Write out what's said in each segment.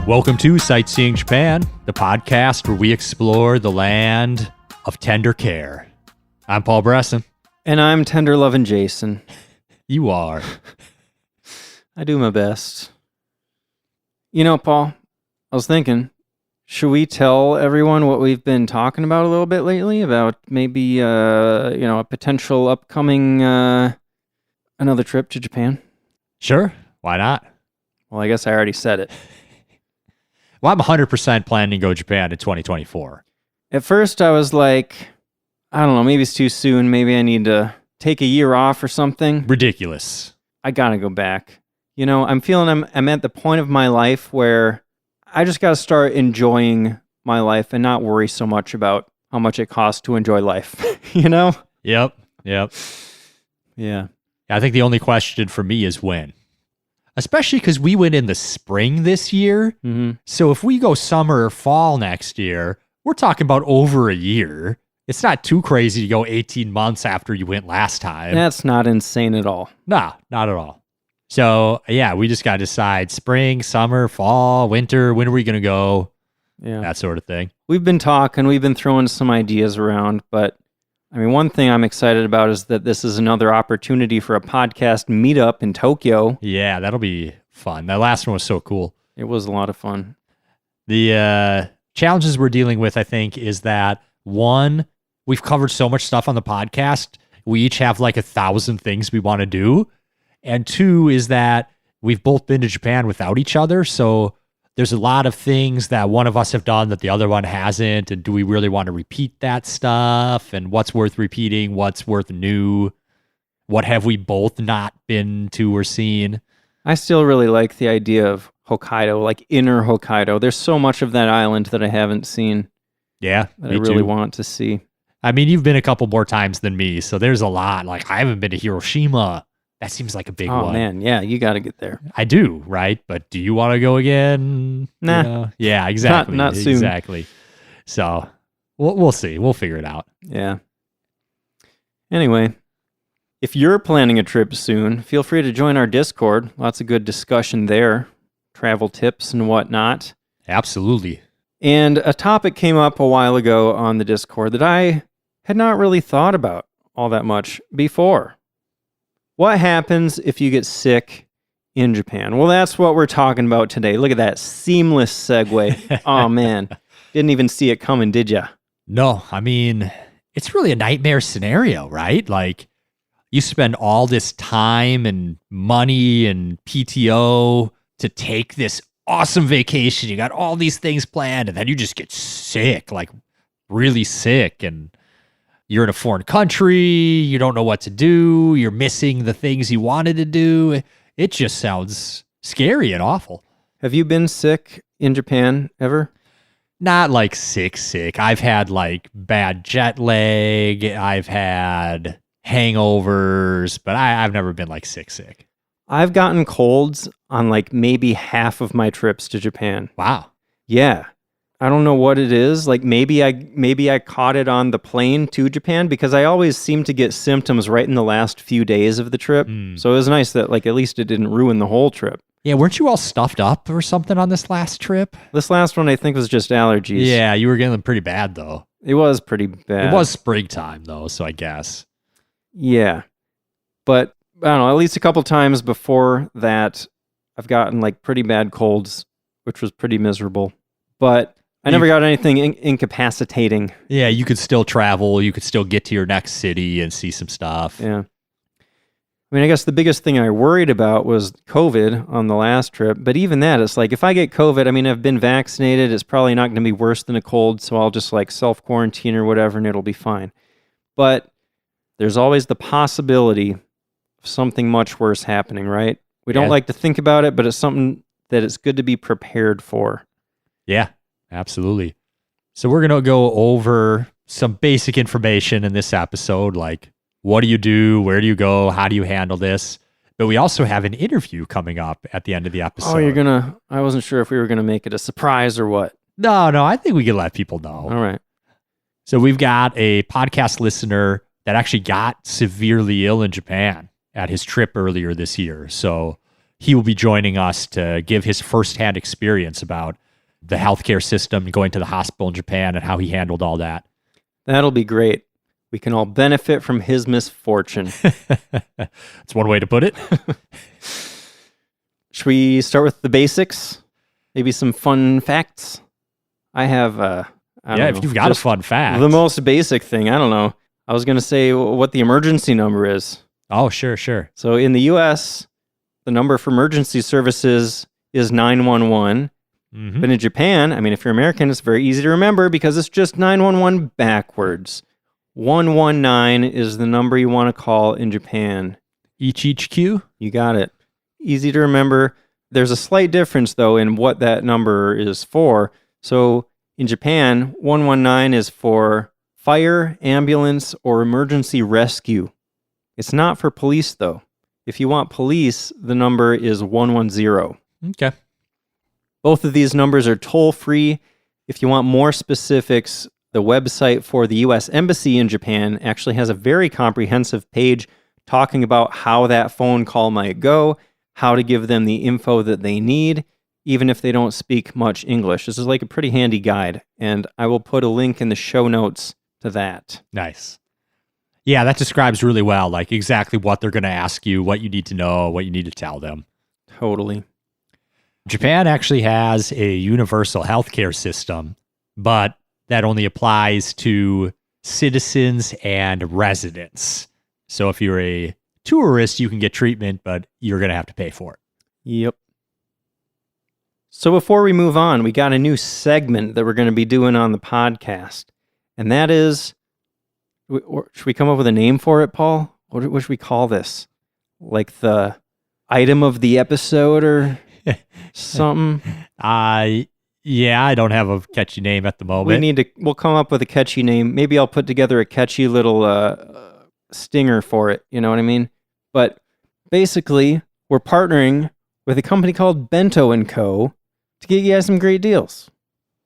Welcome to Sightseeing Japan, the podcast where we explore the land of tender care. I'm Paul Bresson. And I'm tender loving Jason. You are. I do my best. You know, Paul, I was thinking, should we tell everyone what we've been talking about a little bit lately about maybe, a potential upcoming another trip to Japan? Sure. Why not? Well, I guess I already said it. Well, I'm 100% planning to go to Japan in 2024. At first, I was like, I don't know, maybe it's too soon. Maybe I need to take a year off or something. Ridiculous. I gotta go back. You know, I'm feeling I'm at the point of my life where I just gotta start enjoying my life and not worry so much about how much it costs to enjoy life. You know? Yep. Yeah. I think the only question for me is when. Especially because we went in the spring this year. Mm-hmm. So if we go summer or fall next year, we're talking about over a year. It's not too crazy to go 18 months after you went last time. That's not insane at all. No, not at all. So, yeah, we just got to decide spring, summer, fall, winter, when are we going to go? Yeah. That sort of thing. We've been talking, we've been throwing some ideas around, but I mean, one thing I'm excited about is that this is another opportunity for a podcast meetup in Tokyo. Yeah, that'll be fun. That last one was so cool. It was a lot of fun. The challenges we're dealing with, I think, is that one, we've covered so much stuff on the podcast. We each have like 1,000 things we want to do. And two is that we've both been to Japan without each other. So there's a lot of things that one of us have done that the other one hasn't. And do we really want to repeat that stuff? And what's worth repeating? What's worth new? What have we both not been to or seen? I still really like the idea of Hokkaido, like inner Hokkaido. There's so much of that island that I haven't seen. Yeah, that I really want to see. I mean, you've been a couple more times than me, so there's a lot. Like, I haven't been to Hiroshima. That seems like a big one. Oh, man. Yeah, you got to get there. I do, right? But do you want to go again? Nah. You know? Yeah, exactly. Not soon. Exactly. So we'll see. We'll figure it out. Yeah. Anyway, if you're planning a trip soon, feel free to join our Discord. Lots of good discussion there. Travel tips and whatnot. Absolutely. And a topic came up a while ago on the Discord that I had not really thought about all that much before. What happens if you get sick in Japan? Well, that's what we're talking about today. Look at that seamless segue. Oh, man. Didn't even see it coming, did ya? No, I mean, it's really a nightmare scenario, right? Like, you spend all this time and money and PTO to take this awesome vacation. You got all these things planned, and then you just get sick, like really sick, and you're in a foreign country, you don't know what to do, you're missing the things you wanted to do. It just sounds scary and awful. Have you been sick in Japan ever? Not like sick. I've had like bad jet lag, I've had hangovers, but I've never been like sick. I've gotten colds on like maybe half of my trips to Japan. Wow. Yeah. I don't know what it is. Like maybe I caught it on the plane to Japan because I always seem to get symptoms right in the last few days of the trip. So it was nice that like at least it didn't ruin the whole trip. Yeah, weren't you all stuffed up or something on this last trip? This last one I think was just allergies. Yeah, you were getting them pretty bad though. It was pretty bad. It was springtime though, so I guess. Yeah. But I don't know, at least a couple times before that I've gotten like pretty bad colds, which was pretty miserable. But I never got anything incapacitating. Yeah, you could still travel. You could still get to your next city and see some stuff. Yeah. I mean, I guess the biggest thing I worried about was COVID on the last trip. But even that, it's like, if I get COVID, I mean, I've been vaccinated. It's probably not going to be worse than a cold. So I'll just like self-quarantine or whatever, and it'll be fine. But there's always the possibility of something much worse happening, right? We don't like to think about it, but it's something that it's good to be prepared for. Yeah. Absolutely. So we're going to go over some basic information in this episode, like what do you do, where do you go, how do you handle this? But we also have an interview coming up at the end of the episode. Oh, I wasn't sure if we were going to make it a surprise or what. No, I think we can let people know. All right. So we've got a podcast listener that actually got severely ill in Japan at his trip earlier this year. So he will be joining us to give his firsthand experience about the healthcare system, going to the hospital in Japan, and how he handled all that. That'll be great. We can all benefit from his misfortune. That's one way to put it. Should we start with the basics? Maybe some fun facts? I have, I don't know, if you've got a fun fact. the most basic thing, I don't know. I was going to say what the emergency number is. Oh, sure. So in the U.S., the number for emergency services is 911. Mm-hmm. But in Japan, I mean, if you're American, it's very easy to remember because it's just 911 backwards. 119 is the number you want to call in Japan. Each Q? You got it. Easy to remember. There's a slight difference, though, in what that number is for. So in Japan, 119 is for fire, ambulance, or emergency rescue. It's not for police, though. If you want police, the number is 110. Okay. Both of these numbers are toll-free. If you want more specifics, the website for the U.S. Embassy in Japan actually has a very comprehensive page talking about how that phone call might go, how to give them the info that they need, even if they don't speak much English. This is like a pretty handy guide, and I will put a link in the show notes to that. Nice. Yeah, that describes really well, like exactly what they're going to ask you, what you need to know, what you need to tell them. Totally. Japan actually has a universal healthcare system, but that only applies to citizens and residents. So if you're a tourist, you can get treatment, but you're going to have to pay for it. Yep. So before we move on, we got a new segment that we're going to be doing on the podcast. And that is, should we come up with a name for it, Paul? What should we call this? Like the item of the episode or something? Yeah, I don't have a catchy name at the moment. We'll come up with a catchy name. Maybe I'll put together a catchy little stinger for it. You know what I mean? But basically, we're partnering with a company called Bento & Co. to get you guys some great deals.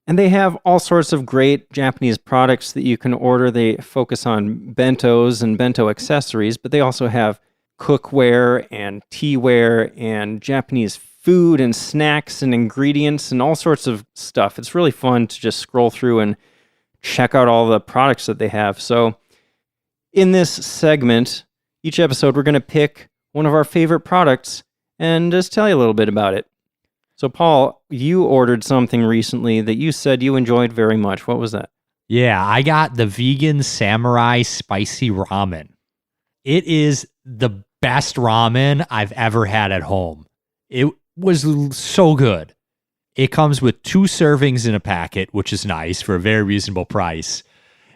And they have all sorts of great Japanese products that you can order. They focus on bentos and bento accessories, but they also have cookware and teaware and Japanese food and snacks and ingredients and all sorts of stuff. It's really fun to just scroll through and check out all the products that they have. So in this segment, each episode, we're going to pick one of our favorite products and just tell you a little bit about it. So Paul, you ordered something recently that you said you enjoyed very much. What was that? Yeah, I got the vegan samurai spicy ramen. It is the best ramen I've ever had at home. It was so good. It comes with 2 servings in a packet, which is nice for a very reasonable price.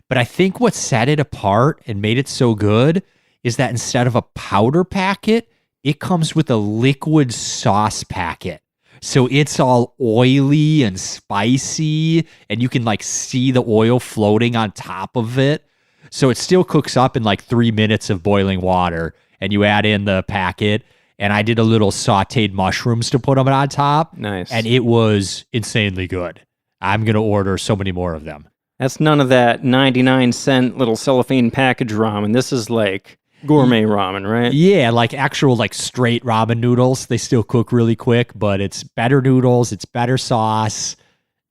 But I think what set it apart and made it so good is that instead of a powder packet, it comes with a liquid sauce packet. So it's all oily and spicy, and you can like see the oil floating on top of it. So it still cooks up in like 3 minutes of boiling water, and you add in the packet. And I did a little sauteed mushrooms to put them on top. Nice. And it was insanely good. I'm going to order so many more of them. That's none of that 99-cent little cellophane package ramen. This is like gourmet ramen, right? Yeah, like actual like straight ramen noodles. They still cook really quick, but it's better noodles. It's better sauce.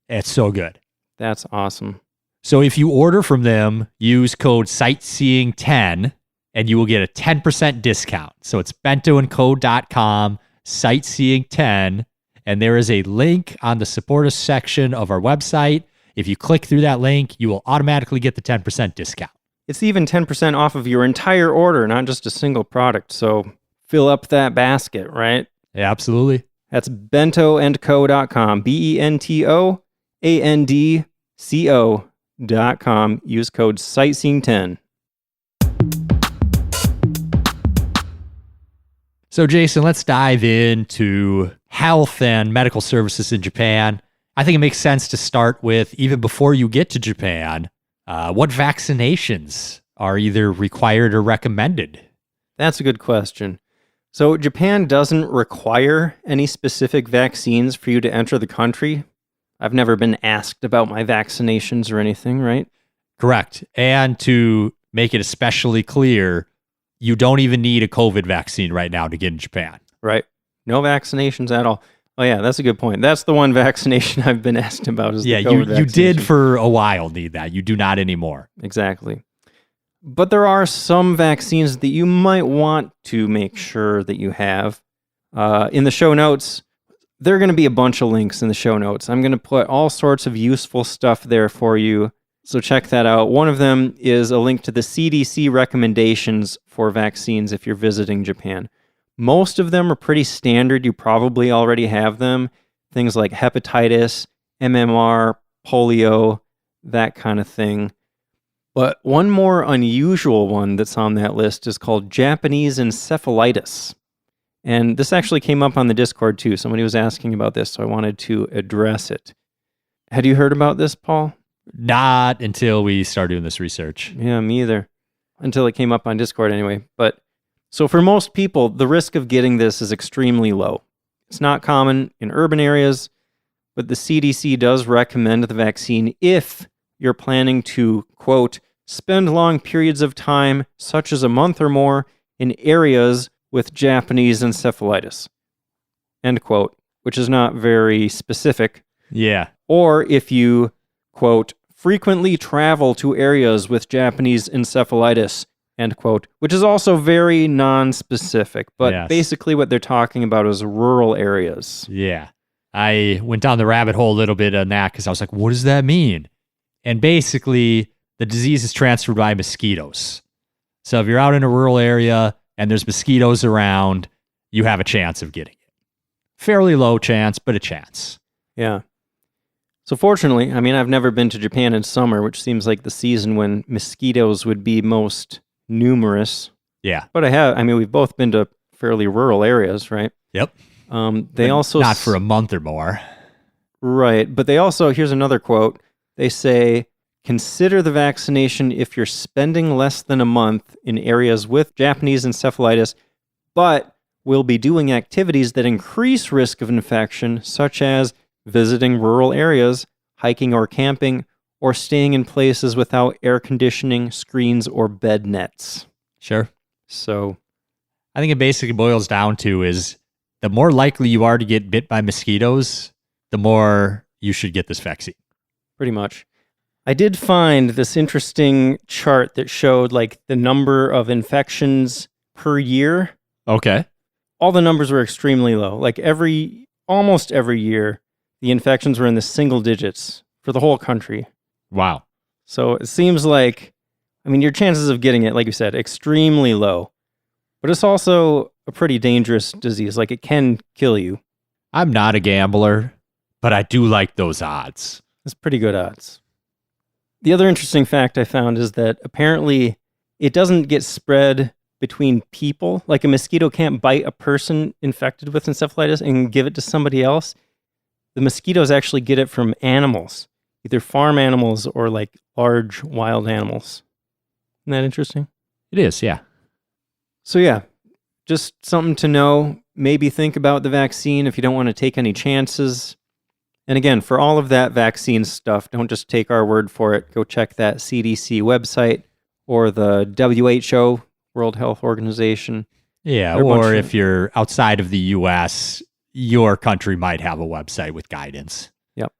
It's so good. That's awesome. So if you order from them, use code sightseeing10 and you will get a 10% discount. So it's bentoandco.com, sightseeing10, and there is a link on the support us section of our website. If you click through that link, you will automatically get the 10% discount. It's even 10% off of your entire order, not just a single product. So fill up that basket, right? Yeah, absolutely. That's bentoandco.com, bentoandco.com. Use code sightseeing10. So, Jason, let's dive into health and medical services in Japan. I think it makes sense to start with, even before you get to Japan, what vaccinations are either required or recommended? That's a good question. So, Japan doesn't require any specific vaccines for you to enter the country. I've never been asked about my vaccinations or anything, right? Correct. And to make it especially clear, you don't even need a COVID vaccine right now to get in Japan. Right. No vaccinations at all. Oh yeah, that's a good point. That's the one vaccination I've been asked about is the COVID you vaccination. did for a while need that. You do not anymore. Exactly. But there are some vaccines that you might want to make sure that you have. In the show notes, there are going to be a bunch of links in the show notes. I'm going to put all sorts of useful stuff there for you. So check that out. One of them is a link to the CDC recommendations for vaccines if you're visiting Japan. Most of them are pretty standard. You probably already have them. Things like hepatitis, MMR, polio, that kind of thing. But one more unusual one that's on that list is called Japanese encephalitis. And this actually came up on the Discord too. Somebody was asking about this, so I wanted to address it. Had you heard about this, Paul? Not until we started doing this research. Yeah, me either. Until it came up on Discord anyway. But so for most people, the risk of getting this is extremely low. It's not common in urban areas, but the CDC does recommend the vaccine if you're planning to, quote, spend long periods of time, such as a month or more, in areas with Japanese encephalitis, end quote, which is not very specific. Yeah. Or if you, quote, frequently travel to areas with Japanese encephalitis, end quote, which is also very non-specific. But Yes. basically what they're talking about is rural areas. Yeah. I went down the rabbit hole a little bit on that because I was like, what does that mean? And basically, the disease is transferred by mosquitoes. So if you're out in a rural area and there's mosquitoes around, you have a chance of getting it. Fairly low chance, but a chance. Yeah. So fortunately, I mean, I've never been to Japan in summer, which seems like the season when mosquitoes would be most numerous. Yeah. But we've both been to fairly rural areas, right? Yep. They But also... not for a month or more. Right. But they also, here's another quote. They say, consider the vaccination if you're spending less than a month in areas with Japanese encephalitis, but will be doing activities that increase risk of infection, such as visiting rural areas, hiking or camping, or staying in places without air conditioning, screens, or bed nets. Sure. So, I think it basically boils down to is the more likely you are to get bit by mosquitoes, the more you should get this vaccine. pretty much. I did find this interesting chart that showed like the number of infections per year. Okay. All the numbers were extremely low. Like almost every year, the infections were in the single digits for the whole country. Wow. So it seems like, your chances of getting it, like you said, extremely low. But it's also a pretty dangerous disease. Like it can kill you. I'm not a gambler, but I do like those odds. It's pretty good odds. The other interesting fact I found is that apparently it doesn't get spread between people. Like a mosquito can't bite a person infected with encephalitis and give it to somebody else. The mosquitoes actually get it from animals, either farm animals or like large wild animals. Isn't that interesting? It is, yeah. So yeah, just something to know. Maybe think about the vaccine if you don't want to take any chances. And again, for all of that vaccine stuff, don't just take our word for it. Go check that CDC website or the WHO, World Health Organization. Yeah, or if you're outside of the U.S., your country might have a website with guidance. Yep.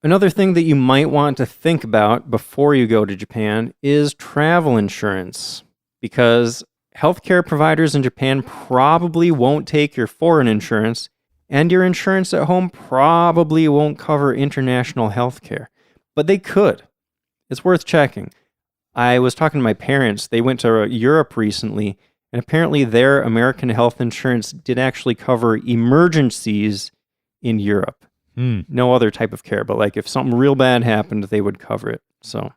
Another thing that you might want to think about before you go to Japan is travel insurance, because healthcare providers in Japan probably won't take your foreign insurance, and your insurance at home probably won't cover international healthcare. But they could. It's worth checking. I was talking to my parents. They went to Europe recently, and apparently their American health insurance did actually cover emergencies in Europe. No other type of care, but like if something real bad happened, they would cover it. So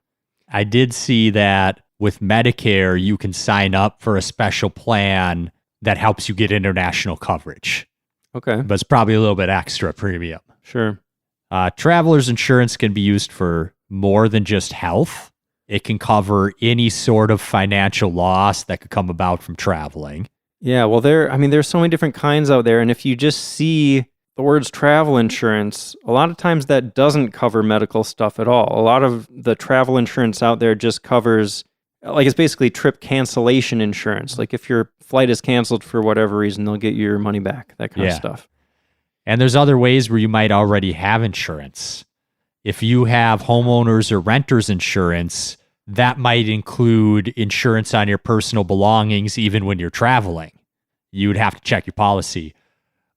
I did see that with Medicare, you can sign up for a special plan that helps you get international coverage. okay, But it's probably a little bit extra premium. sure. Traveler's insurance can be used for more than just health. It can cover any sort of financial loss that could come about from traveling. Yeah, well, there's so many different kinds out there, and if you just see the words travel insurance, a lot of times that doesn't cover medical stuff at all. A lot of the travel insurance out there just covers like it's basically trip cancellation insurance. Like if your flight is canceled for whatever reason, they'll get your money back, that kind of stuff. And there's other ways where you might already have insurance. If you have homeowners or renters insurance, that might include insurance on your personal belongings even when you're traveling. You would have to check your policy.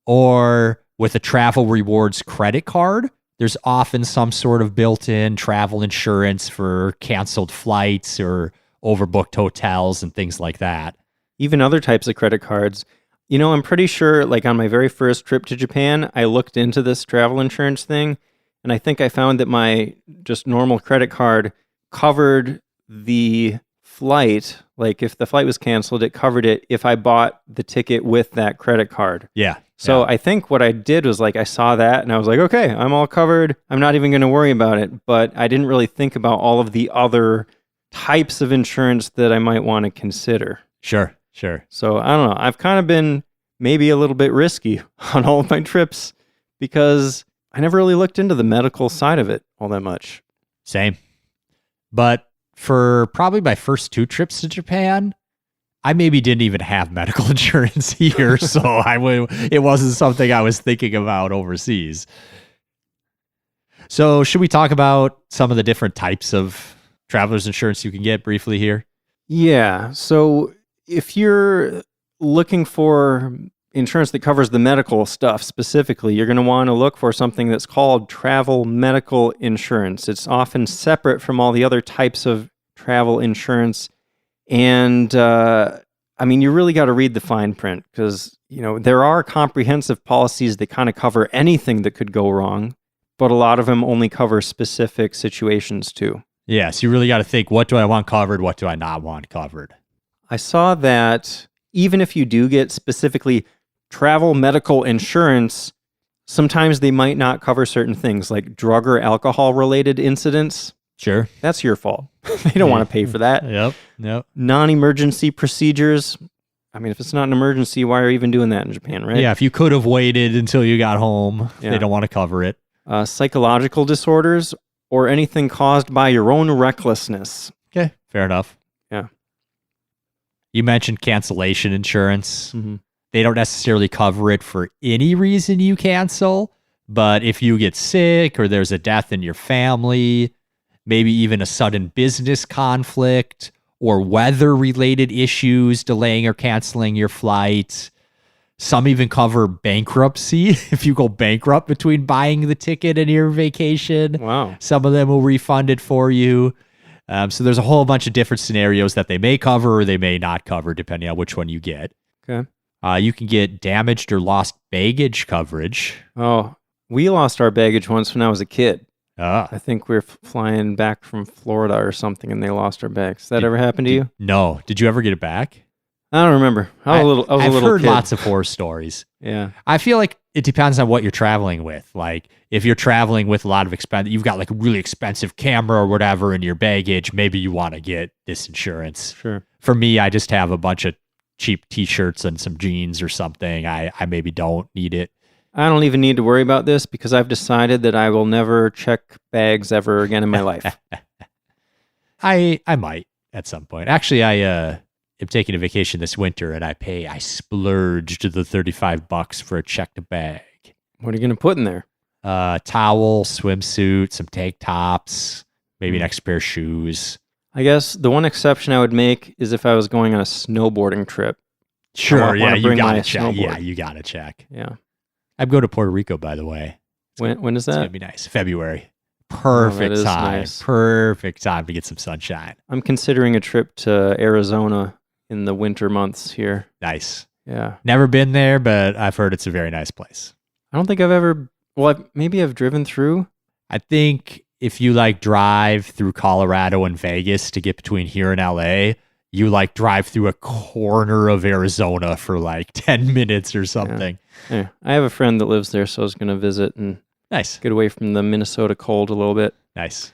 Or with a travel rewards credit card, there's often some sort of built-in travel insurance for canceled flights or overbooked hotels and things like that. Even other types of credit cards. You know, I'm pretty sure, like on my very first trip to Japan, I looked into this travel insurance thing, and I think I found that my just normal credit card covered the flight. Like if the flight was canceled, it covered it if I bought the ticket with that credit card. Yeah. So I think what I did was like I saw that and I was like, okay, I'm all covered. I'm not even going to worry about it. But I didn't really think about all of the other types of insurance that I might want to consider. Sure. So I don't know. I've kind of been maybe a little bit risky on all of my trips because I never really looked into the medical side of it all that much. Same. But for probably my first 2 trips to Japan, I maybe didn't even have medical insurance here, so it wasn't something I was thinking about overseas. So should we talk about some of the different types of traveler's insurance you can get briefly here? Yeah. So if you're looking for insurance that covers the medical stuff specifically, you're going to want to look for something that's called travel medical insurance. It's often separate from all the other types of travel insurance. And I mean, you really got to read the fine print because, you know, there are comprehensive policies that kind of cover anything that could go wrong, but a lot of them only cover specific situations too. Yeah, so you really got to think, what do I want covered? What do I not want covered? I saw that even if you do get specifically travel medical insurance, sometimes they might not cover certain things like drug or alcohol related incidents. Sure. That's your fault. They don't want to pay for that. Yep. Non-emergency procedures. I mean, if it's not an emergency, why are you even doing that in Japan, right? Yeah, if you could have waited until you got home, they don't want to cover it. Psychological disorders or anything caused by your own recklessness. Okay, fair enough. Yeah. You mentioned cancellation insurance. Mm-hmm. They don't necessarily cover it for any reason you cancel, but if you get sick or there's a death in your family, maybe even a sudden business conflict or weather-related issues delaying or canceling your flight. Some even cover bankruptcy if you go bankrupt between buying the ticket and your vacation. Wow. Some of them will refund it for you. So there's a whole bunch of different scenarios that they may cover or they may not cover, depending on which one you get. Okay. You can get damaged or lost baggage coverage. Oh, we lost our baggage once when I was a kid. I think we were flying back from Florida or something, and they lost our bags. Did that ever happen to you? No. Did you ever get it back? I don't remember. I was a little heard kid. Lots of horror stories. Yeah. I feel like it depends on what you're traveling with. Like if you're traveling with a lot of expense, you've got like a really expensive camera or whatever in your baggage, maybe you want to get this insurance. Sure. For me, I just have a bunch of cheap t-shirts and some jeans or something. I maybe don't need it. I don't even need to worry about this because I've decided that I will never check bags ever again in my life. I might at some point. Actually, I am taking a vacation this winter and I splurged the $35 for a checked bag. What are you going to put in there? Towel, swimsuit, some tank tops, maybe an extra pair of shoes. I guess the one exception I would make is if I was going on a snowboarding trip. Sure, you gotta check. Snowboard. Yeah, you gotta check. Yeah. I'm going to Puerto Rico, by the way. When is that? It's gonna be nice. February. Perfect time. Nice. Perfect time to get some sunshine. I'm considering a trip to Arizona in the winter months here. Nice. Yeah. Never been there, but I've heard it's a very nice place. I don't think I've ever. Well, maybe I've driven through. I think if you like drive through Colorado and Vegas to get between here and LA, you like drive through a corner of Arizona for like 10 minutes or something. Yeah. I have a friend that lives there, so I was going to visit and Nice. get away from the Minnesota cold a little bit. Nice.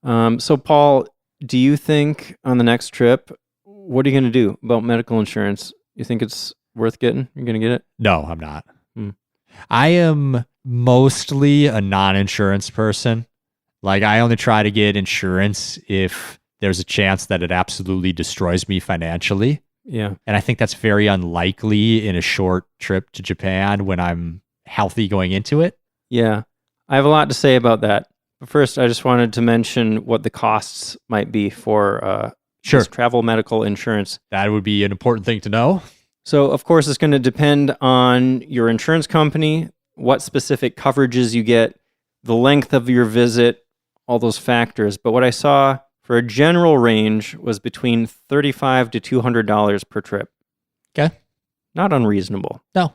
So, Paul, do you think on the next trip, what are you going to do about medical insurance? You think it's worth getting? You're going to get it? No, I'm not. I am mostly a non-insurance person. Like I only try to get insurance if there's a chance that it absolutely destroys me financially. Yeah. And I think that's very unlikely in a short trip to Japan when I'm healthy going into it. Yeah. I have a lot to say about that. But first, I just wanted to mention what the costs might be for Sure. this travel medical insurance. That would be an important thing to know. So, of course, it's going to depend on your insurance company, what specific coverages you get, the length of your visit, all those factors. But what I saw for a general range was between $35 to $200 per trip. Okay. Not unreasonable. No.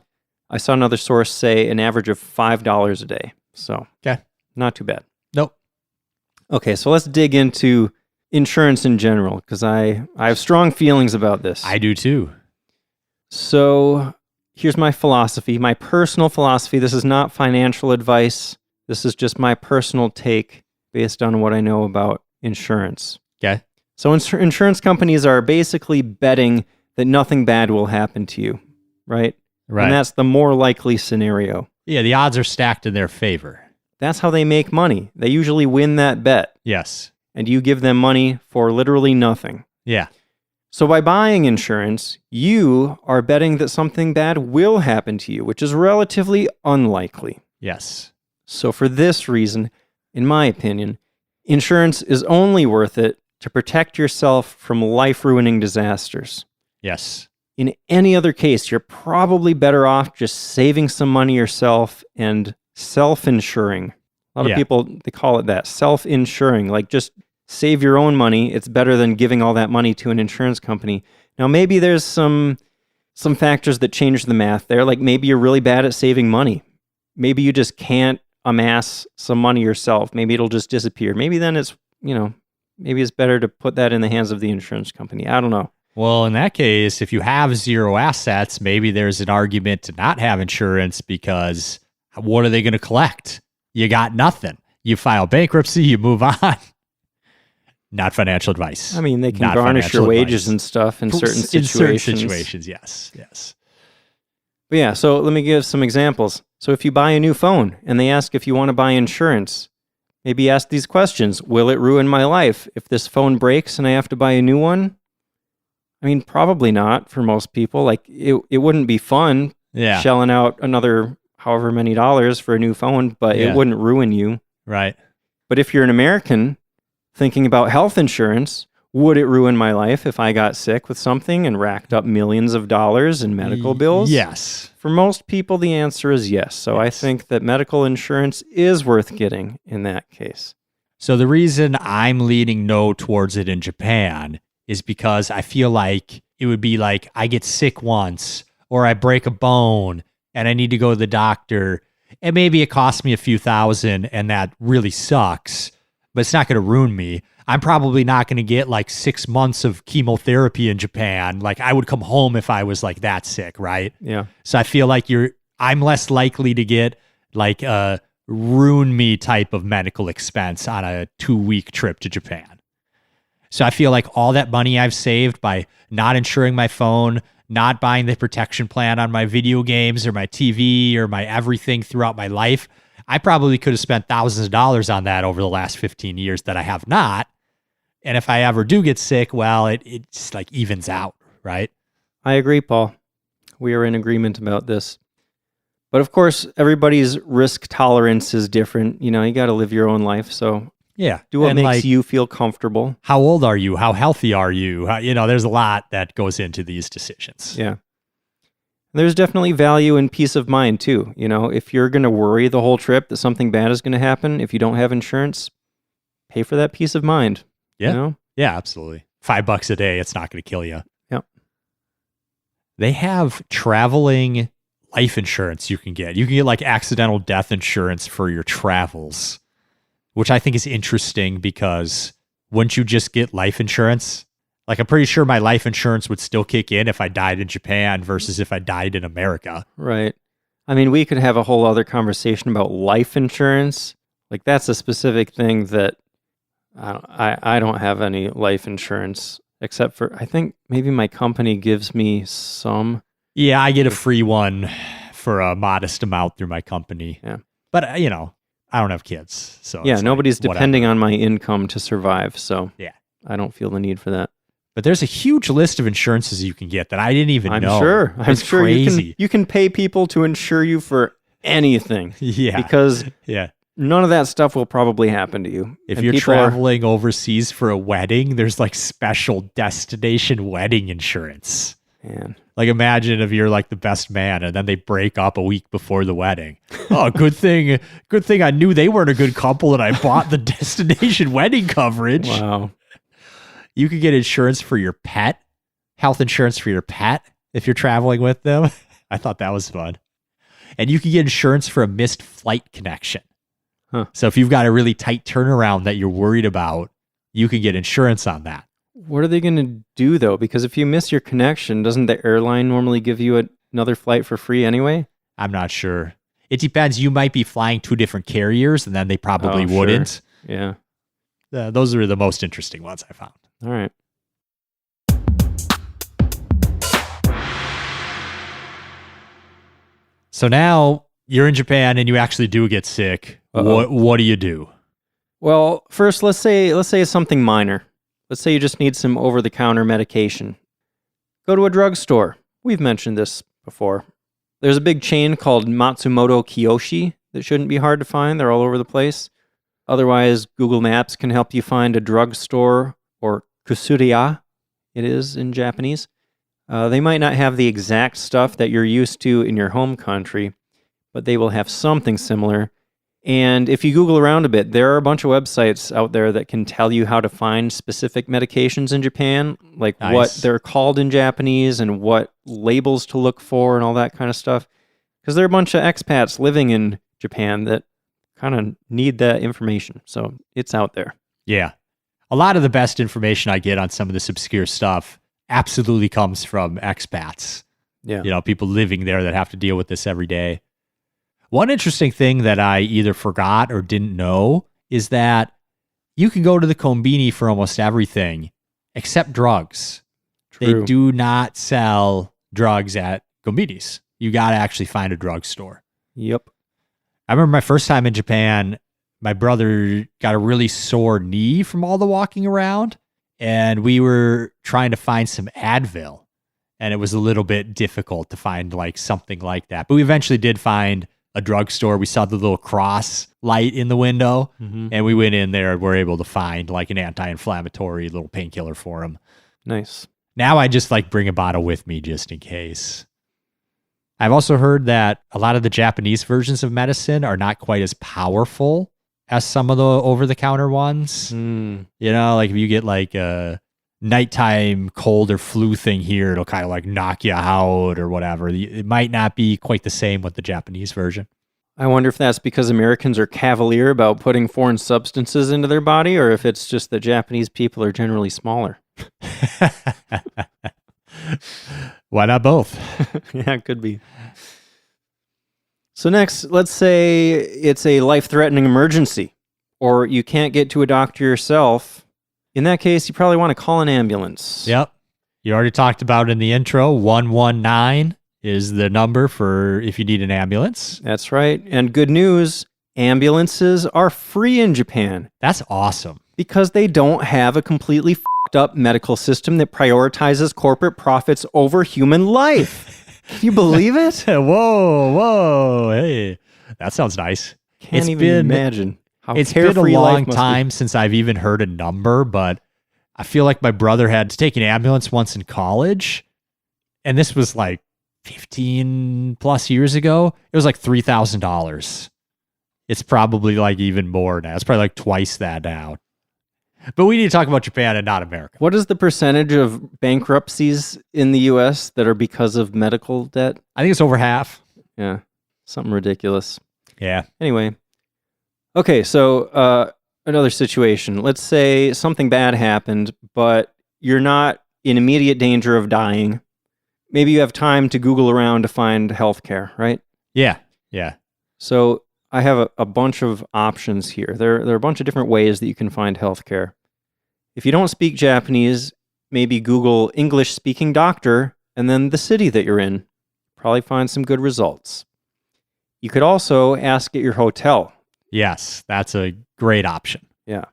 I saw another source say an average of $5 a day. So, Okay. not too bad. Nope. Okay, so let's dig into insurance in general, because I have strong feelings about this. I do too. So here's my philosophy, my personal philosophy. This is not financial advice. This is just my personal take based on what I know about insurance. Okay. So insurance companies are basically betting that nothing bad will happen to you, right? Right. And that's the more likely scenario. Yeah, the odds are stacked in their favor. That's how they make money. They usually win that bet, Yes. and you give them money for literally nothing. Yeah. So by buying insurance, you are betting that something bad will happen to you, which is relatively unlikely. Yes. So for this reason, in my opinion, insurance is only worth it to protect yourself from life-ruining disasters. Yes. In any other case, you're probably better off just saving some money yourself and self-insuring. A lot of people, they call it that, self-insuring, like just save your own money. It's better than giving all that money to an insurance company. Now, maybe there's some factors that change the math there. Like maybe you're really bad at saving money. Maybe you just can't amass some money yourself. Maybe it'll just disappear. Maybe then it's, maybe it's better to put that in the hands of the insurance company. I don't know. Well, in that case, if you have zero assets, maybe there's an argument to not have insurance because what are they going to collect? You got nothing. You file bankruptcy, you move on. Not financial advice. I mean, they can Not garnish your financial wages advice. and stuff in certain situations. In certain situations, yes. Yes. But yeah, so let me give some examples. So if you buy a new phone and they ask if you want to buy insurance, maybe ask these questions. Will it ruin my life if this phone breaks and I have to buy a new one? I mean, probably not for most people. Like, it wouldn't be fun shelling out another however many dollars for a new phone, but it wouldn't ruin you. Right. But if you're an American thinking about health insurance, would it ruin my life if I got sick with something and racked up millions of dollars in medical bills? Yes. For most people, the answer is yes. So I think that medical insurance is worth getting in that case. So the reason I'm leaning no towards it in Japan is because I feel like it would be like I get sick once or I break a bone and I need to go to the doctor and maybe it costs me a few thousand and that really sucks, but it's not going to ruin me. I'm probably not going to get like 6 months of chemotherapy in Japan. Like I would come home if I was like that sick, right? Yeah. So I feel like I'm less likely to get like a ruin me type of medical expense on a 2-week trip to Japan. So I feel like all that money I've saved by not insuring my phone, not buying the protection plan on my video games or my TV or my everything throughout my life, I probably could have spent thousands of dollars on that over the last 15 years that I have not. And if I ever do get sick, well, it's like evens out, right? I agree, Paul. We are in agreement about this. But of course, everybody's risk tolerance is different. You got to live your own life. So yeah, do what and makes you feel comfortable. How old are you? How healthy are you? There's a lot that goes into these decisions. Yeah. There's definitely value in peace of mind too. If you're going to worry the whole trip that something bad is going to happen, if you don't have insurance, pay for that peace of mind. Yeah. Yeah, absolutely. $5 a day. It's not going to kill you. Yep. They have traveling life insurance you can get. You can get like accidental death insurance for your travels, which I think is interesting because wouldn't you just get life insurance? Like, I'm pretty sure my life insurance would still kick in if I died in Japan versus if I died in America. Right. I mean, we could have a whole other conversation about life insurance. Like, that's a specific thing that I don't have any life insurance except for, I think maybe my company gives me some. Yeah, I get a free one for a modest amount through my company. Yeah. But, I don't have kids. So yeah, nobody's like, depending on my income to survive. So yeah, I don't feel the need for that. But there's a huge list of insurances you can get that I didn't even know. I'm It's sure crazy. you can pay people to insure you for anything. Yeah. Because Yeah. none of that stuff will probably happen to you. If And you're people traveling overseas for a wedding, there's like special destination wedding insurance. Man. Like imagine if you're like the best man and then they break up a week before the wedding. Oh, good thing I knew they weren't a good couple and I bought the destination wedding coverage. Wow. You could get insurance for your pet, health insurance for your pet if you're traveling with them. I thought that was fun. And you can get insurance for a missed flight connection. Huh. So if you've got a really tight turnaround that you're worried about, you can get insurance on that. What are they going to do, though? Because if you miss your connection, doesn't the airline normally give you another flight for free anyway? I'm not sure. It depends. You might be flying two different carriers, and then they probably Sure. wouldn't. Yeah. Those are the most interesting ones I found. All right. So now you're in Japan and you actually do get sick. What do you do? Well, first, let's say it's something minor. Let's say you just need some over-the-counter medication. Go to a drugstore. We've mentioned this before. There's a big chain called Matsumoto Kiyoshi that shouldn't be hard to find. They're all over the place. Otherwise, Google Maps can help you find a drugstore, or kusuriya, it is in Japanese. They might not have the exact stuff that you're used to in your home country, but they will have something similar. And if you Google around a bit, there are a bunch of websites out there that can tell you how to find specific medications in Japan, like Nice. what they're called in Japanese and what labels to look for and all that kind of stuff. Because there are a bunch of expats living in Japan that kind of need that information. So it's out there. Yeah. A lot of the best information I get on some of this obscure stuff absolutely comes from expats. Yeah. You know, people living there that have to deal with this every day. One interesting thing that I either forgot or didn't know is that you can go to the kombini for almost everything except drugs. True. They do not sell drugs at kombinis. You got to actually find a drugstore. Yep. I remember my first time in Japan, my brother got a really sore knee from all the walking around, and we were trying to find some Advil, and it was a little bit difficult to find like something like that. But we eventually did find a drugstore. We saw the little cross light in the window, and we went in there and were able to find like an anti-inflammatory little painkiller for him. Nice. Now I just like bring a bottle with me just in case. I've also heard that a lot of the Japanese versions of medicine are not quite as powerful as some of the over-the-counter ones. You know, like if you get like a nighttime cold or flu thing here, it'll kind of like knock you out or whatever. It might not be quite the same with the Japanese version. I wonder if that's because Americans are cavalier about putting foreign substances into their body, or if it's just that Japanese people are generally smaller. Why not both? Yeah, it could be. So next, let's say it's a life-threatening emergency, or you can't get to a doctor yourself. In that case, you probably want to call an ambulance. Yep. You already talked about in the intro, 119 is the number for if you need an ambulance. That's right. And good news, ambulances are free in Japan That's awesome. because they don't have a completely f***ed up medical system that prioritizes corporate profits over human life. Can you believe it? Whoa. Hey, that sounds nice. Can't even imagine how It's been a carefree life long must be. time since I've even heard a number, but I feel like my brother had to take an ambulance once in college, and this was like 15 plus years ago. It was like $3,000. It's probably like even more now. It's probably like twice that now. But we need to talk about Japan and not America. What is the percentage of bankruptcies in the U.S. that are because of medical debt? I think it's over half. Yeah, something ridiculous. Yeah. Anyway, okay, so another situation. Let's say something bad happened, but you're not in immediate danger of dying. Maybe you have time to Google around to find healthcare, right? Yeah. So I have a bunch of options here. There are a bunch of different ways that you can find healthcare. If you don't speak Japanese, maybe Google English-speaking doctor and then the city that you're in. Probably find some good results. You could also ask at your hotel. Yes. That's a great option. Yeah.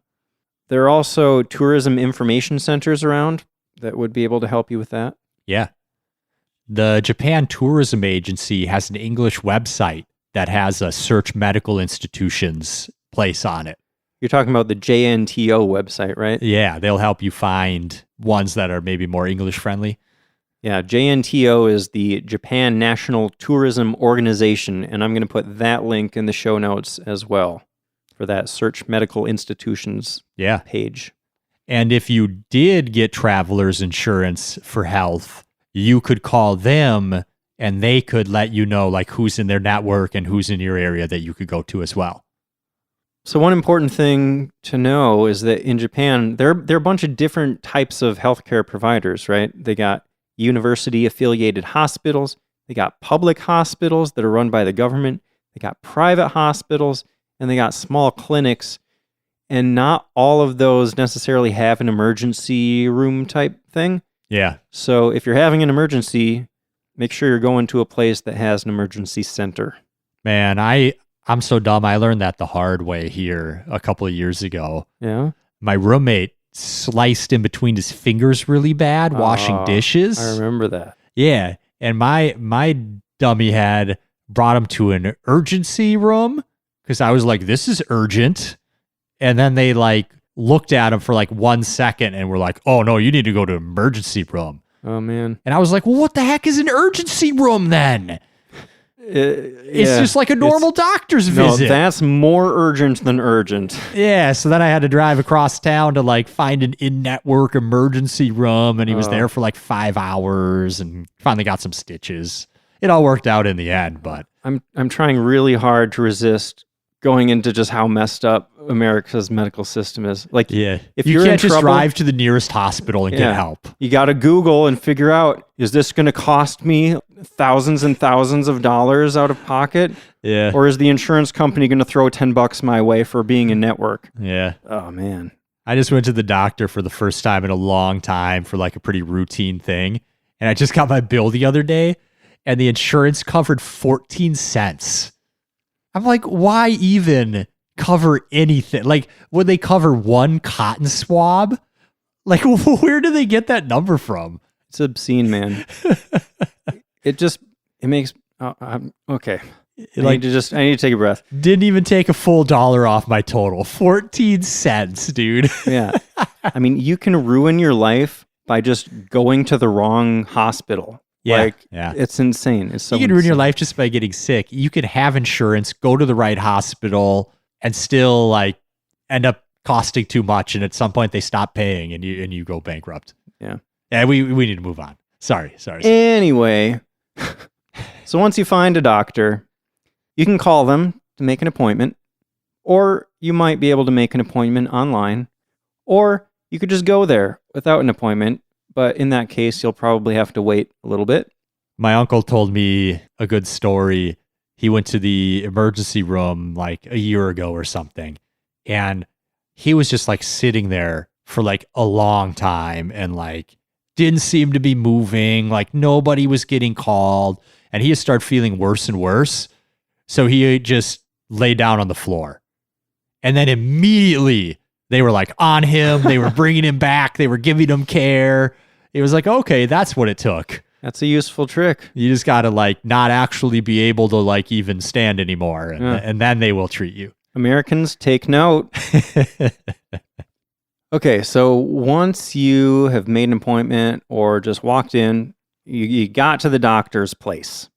There are also tourism information centers around that would be able to help you with that. Yeah. The Japan Tourism Agency has an English website that has a search medical institutions place on it. You're talking about the JNTO website, right? Yeah, they'll help you find ones that are maybe more English friendly. Yeah, JNTO is the Japan National Tourism Organization, and I'm going to put that link in the show notes as well for that search medical institutions page. And if you did get traveler's insurance for health, you could call them and they could let you know like who's in their network and who's in your area that you could go to as well. So one important thing to know is that in Japan, there are a bunch of different types of healthcare providers, right? They got university-affiliated hospitals. They got public hospitals that are run by the government. They got private hospitals, and they got small clinics. And not all of those necessarily have an emergency room type thing. Yeah. So if you're having an emergency, make sure you're going to a place that has an emergency center. Man, I'm so dumb. I learned that the hard way here a couple of years ago. Yeah. My roommate sliced in between his fingers really bad washing dishes. I remember that. Yeah. And my dummy head brought him to an urgency room because I was like, this is urgent. And then they like looked at him for like 1 second and were like, oh no, you need to go to emergency room. Oh man. And I was like, well, what the heck is an urgency room then? It's just like a normal doctor's visit. No, that's more urgent than urgent. Yeah, so then I had to drive across town to like find an in-network emergency room, and he was there for like 5 hours and finally got some stitches. It all worked out in the end, but I'm trying really hard to resist going into just how messed up America's medical system is. Like, yeah, if you you're can't in just trouble, drive to the nearest hospital and get help. You got to Google and figure out, is this going to cost me thousands and thousands of dollars out of pocket? Yeah. Or is the insurance company going to throw $10 my way for being in network? Yeah. Oh, man. I just went to the doctor for the first time in a long time for like a pretty routine thing. And I just got my bill the other day and the insurance covered 14 cents. I'm like, why even cover anything? Like, would they cover one cotton swab? Like, where do they get that number from? It's obscene, man. it makes, okay. I need to take a breath. Didn't even take a full dollar off my total. 14 cents, dude. Yeah. I mean, you can ruin your life by just going to the wrong hospital. Yeah, It's insane. It's so you can ruin your life just by getting sick. You can have insurance, go to the right hospital, and still like end up costing too much. And at some point, they stop paying, and you go bankrupt. Yeah. Yeah. We need to move on. Sorry. Anyway, so once you find a doctor, you can call them to make an appointment, or you might be able to make an appointment online, or you could just go there without an appointment. But in that case, you'll probably have to wait a little bit. My uncle told me a good story. He went to the emergency room like a year ago or something. And he was just like sitting there for like a long time and like didn't seem to be moving. Like nobody was getting called. And he just started feeling worse and worse. So he just lay down on the floor. And then immediately they were like on him. They were bringing him back. They were giving him care. It was like, okay, that's what it took. That's a useful trick. You just got to like not actually be able to like even stand anymore. And then they will treat you. Americans, take note. Okay, so once you have made an appointment or just walked in, you got to the doctor's place.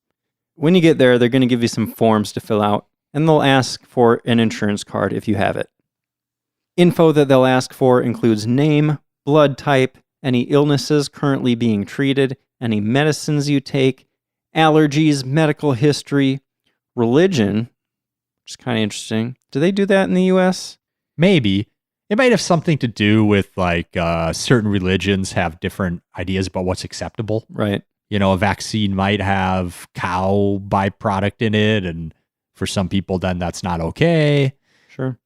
When you get there, they're going to give you some forms to fill out, and they'll ask for an insurance card if you have it. Info that they'll ask for includes name, blood type, any illnesses currently being treated, any medicines you take, allergies, medical history, religion, which is kind of interesting. Do they do that in the US? Maybe. It might have something to do with like certain religions have different ideas about what's acceptable. Right. You know, a vaccine might have cow byproduct in it, and for some people, then that's not okay. Sure.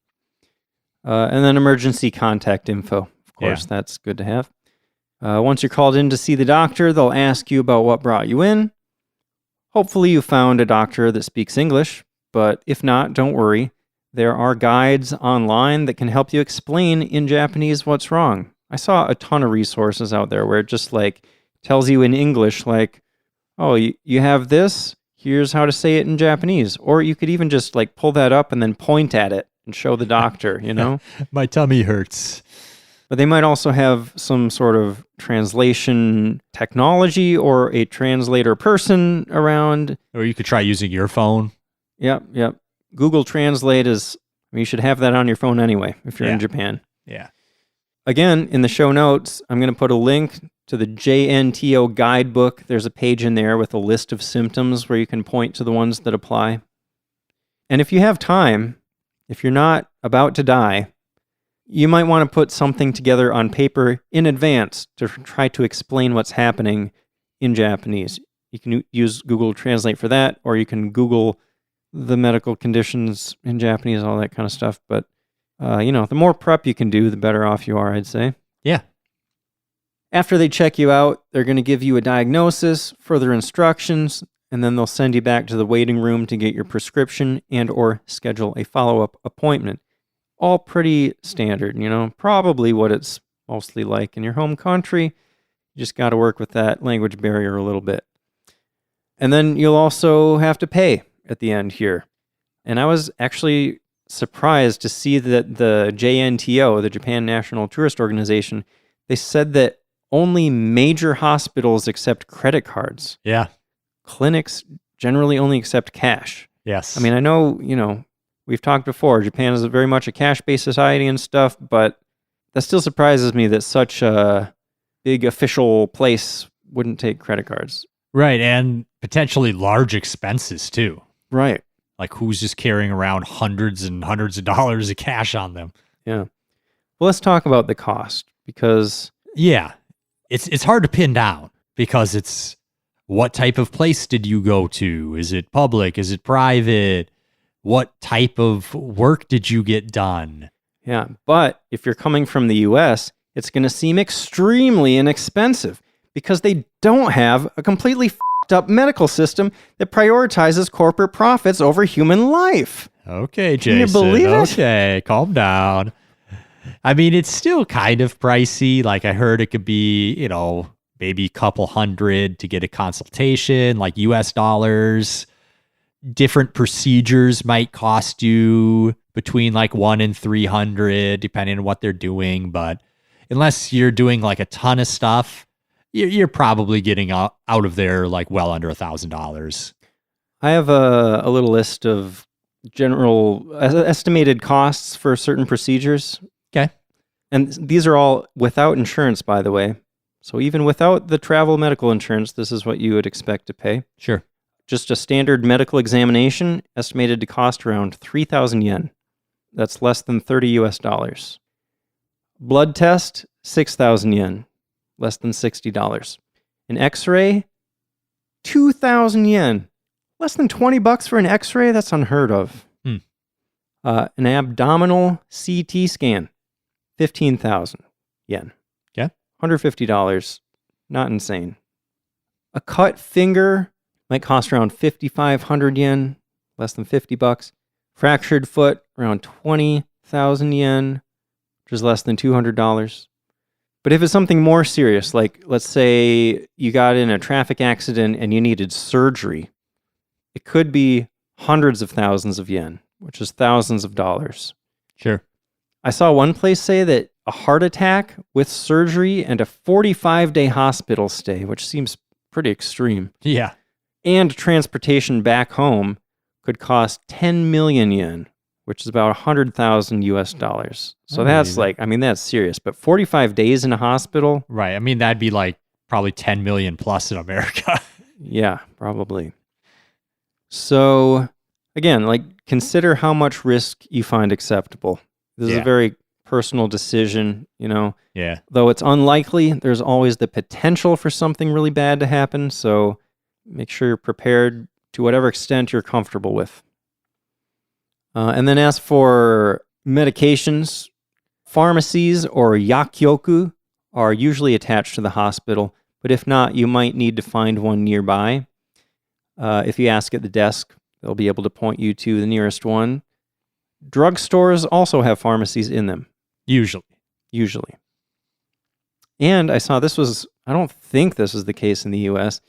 And then emergency contact info. Of course, that's good to have. Once you're called in to see the doctor, they'll ask you about what brought you in. Hopefully you found a doctor that speaks English, but if not, don't worry. there are guides online that can help you explain in Japanese what's wrong. I saw a ton of resources out there where it just like tells you in English, like, oh, you have this, here's how to say it in Japanese. Or you could even just like pull that up and then point at it and show the doctor, you know? My tummy hurts. But they might also have some sort of translation technology or a translator person around. Or you could try using your phone. Yep. Google Translate you should have that on your phone anyway if you're in Japan. Yeah. Again, in the show notes, I'm going to put a link to the JNTO guidebook. There's a page in there with a list of symptoms where you can point to the ones that apply. And if you have time, if you're not about to die, you might want to put something together on paper in advance to try to explain what's happening in Japanese. You can use Google Translate for that, or you can Google the medical conditions in Japanese, all that kind of stuff. But, the more prep you can do, the better off you are, I'd say. Yeah. After they check you out, they're going to give you a diagnosis, further instructions, and then they'll send you back to the waiting room to get your prescription and or schedule a follow-up appointment. All pretty standard, probably what it's mostly like in your home country. You just got to work with that language barrier a little bit. And then you'll also have to pay at the end here. And I was actually surprised to see that the JNTO, the Japan National Tourist Organization, they said that only major hospitals accept credit cards. Yeah. Clinics generally only accept cash. Yes. I mean, I know, we've talked before, Japan is very much a cash-based society and stuff, but that still surprises me that such a big official place wouldn't take credit cards. Right, and potentially large expenses too. Right. Like who's just carrying around hundreds and hundreds of dollars of cash on them? Yeah. Well, let's talk about the cost because... Yeah, it's hard to pin down because it's what type of place did you go to? Is it public? Is it private? What type of work did you get done? Yeah, but if you're coming from the US, it's going to seem extremely inexpensive because they don't have a completely f***ed up medical system that prioritizes corporate profits over human life. Okay, Jason. Can you believe it? Okay, calm down. I mean, it's still kind of pricey. Like I heard it could be, maybe a couple $100 to get a consultation, like US dollars. Different procedures might cost you between like $100 and $300, depending on what they're doing. But unless you're doing like a ton of stuff, you're probably getting out of there like well under $1,000. I have a little list of general estimated costs for certain procedures. Okay. And these are all without insurance, by the way. So even without the travel medical insurance, this is what you would expect to pay. Sure. Just a standard medical examination estimated to cost around 3,000 yen. That's less than $30 US. Blood test, 6,000 yen, less than $60. An x-ray, 2,000 yen, less than $20 for an x-ray? That's unheard of. An abdominal CT scan, 15,000 yen. Yeah. $150, not insane. A cut finger might cost around 5,500 yen, less than $50. Fractured foot, around 20,000 yen, which is less than $200. But if it's something more serious, like let's say you got in a traffic accident and you needed surgery, it could be hundreds of thousands of yen, which is thousands of dollars. Sure. I saw one place say that a heart attack with surgery and a 45-day hospital stay, which seems pretty extreme, Yeah. and transportation back home could cost 10 million yen, which is about 100,000 US dollars. So that's that's serious. But 45 days in a hospital? Right. I mean, that'd be like probably 10 million plus in America. Yeah, probably. So again, consider how much risk you find acceptable. This is a very personal decision, Yeah. Though it's unlikely, there's always the potential for something really bad to happen. So make sure you're prepared to whatever extent you're comfortable with. And then as for medications, pharmacies or yakyoku are usually attached to the hospital, but if not, you might need to find one nearby. If you ask at the desk, they'll be able to point you to the nearest one. Drugstores also have pharmacies in them, Usually. And I saw I don't think this is the case in the US.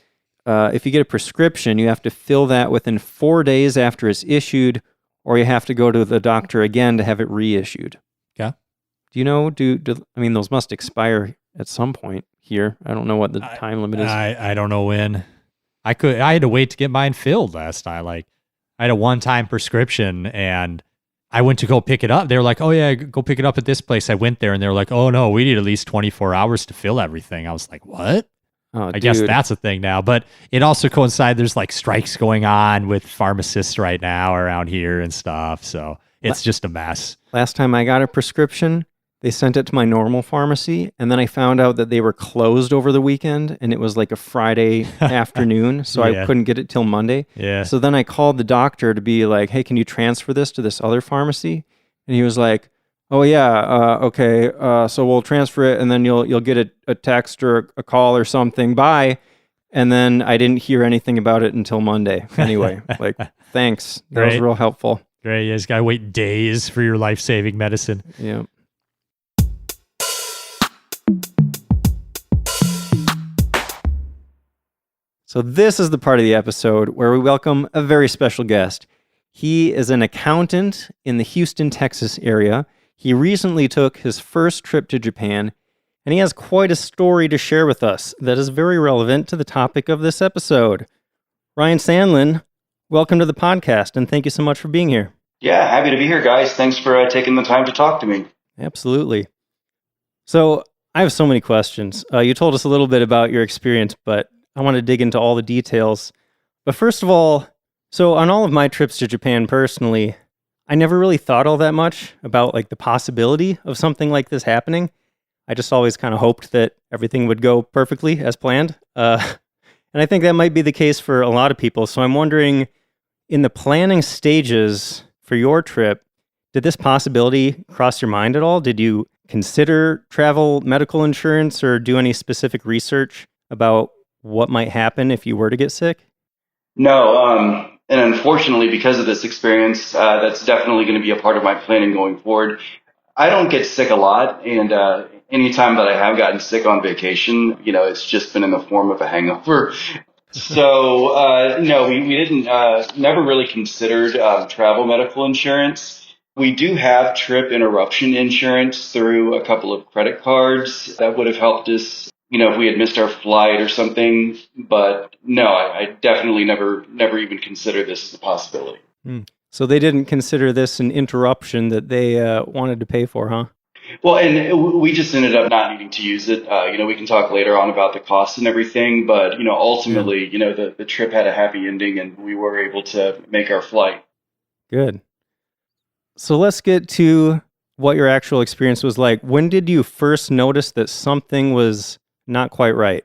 If you get a prescription, you have to fill that within 4 days after it's issued, or you have to go to the doctor again to have it reissued. Yeah. Do you know, I mean, those must expire at some point here. I don't know what the time limit is. I don't know when. I had to wait to get mine filled last time. Like, I had a one-time prescription and I went to go pick it up. They were like, "Oh yeah, go pick it up at this place." I went there and they were like, "Oh no, we need at least 24 hours to fill everything." I was like, "What?" I guess that's a thing now. But it also coincides, there's like strikes going on with pharmacists right now around here and stuff. So it's just a mess. Last time I got a prescription, they sent it to my normal pharmacy, and then I found out that they were closed over the weekend, and it was like a Friday afternoon, so I couldn't get it till Monday. Yeah. So then I called the doctor to be like, "Hey, can you transfer this to this other pharmacy?" And he was like, "Oh yeah, okay. So we'll transfer it, and then you'll get a text or a call or something. Bye." And then I didn't hear anything about it until Monday. Anyway, like, thanks. That was real helpful. Great. You just gotta wait days for your life-saving medicine. Yeah. So this is the part of the episode where we welcome a very special guest. He is an accountant in the Houston, Texas area. He recently took his first trip to Japan, and he has quite a story to share with us that is very relevant to the topic of this episode. Ryan Sandlin, welcome to the podcast, and thank you so much for being here. Yeah, happy to be here, guys. Thanks for taking the time to talk to me. Absolutely. So I have so many questions. You told us a little bit about your experience, but I want to dig into all the details. But first of all, so on all of my trips to Japan personally, I never really thought all that much about like the possibility of something like this happening. I just always kind of hoped that everything would go perfectly as planned. And I think that might be the case for a lot of people. So I'm wondering, in the planning stages for your trip, did this possibility cross your mind at all? Did you consider travel medical insurance or do any specific research about what might happen if you were to get sick? No, and unfortunately, because of this experience, that's definitely going to be a part of my planning going forward. I don't get sick a lot, and anytime that I have gotten sick on vacation, it's just been in the form of a hangover. So, no, we didn't, never really considered travel medical insurance. We do have trip interruption insurance through a couple of credit cards that would have helped us, if we had missed our flight or something. But no, I definitely never even considered this as a possibility. So they didn't consider this an interruption that they wanted to pay for, huh? Well, and we just ended up not needing to use it. We can talk later on about the costs and everything, but, ultimately, the trip had a happy ending and we were able to make our flight. Good. So let's get to what your actual experience was like. When did you first notice that something was not quite right?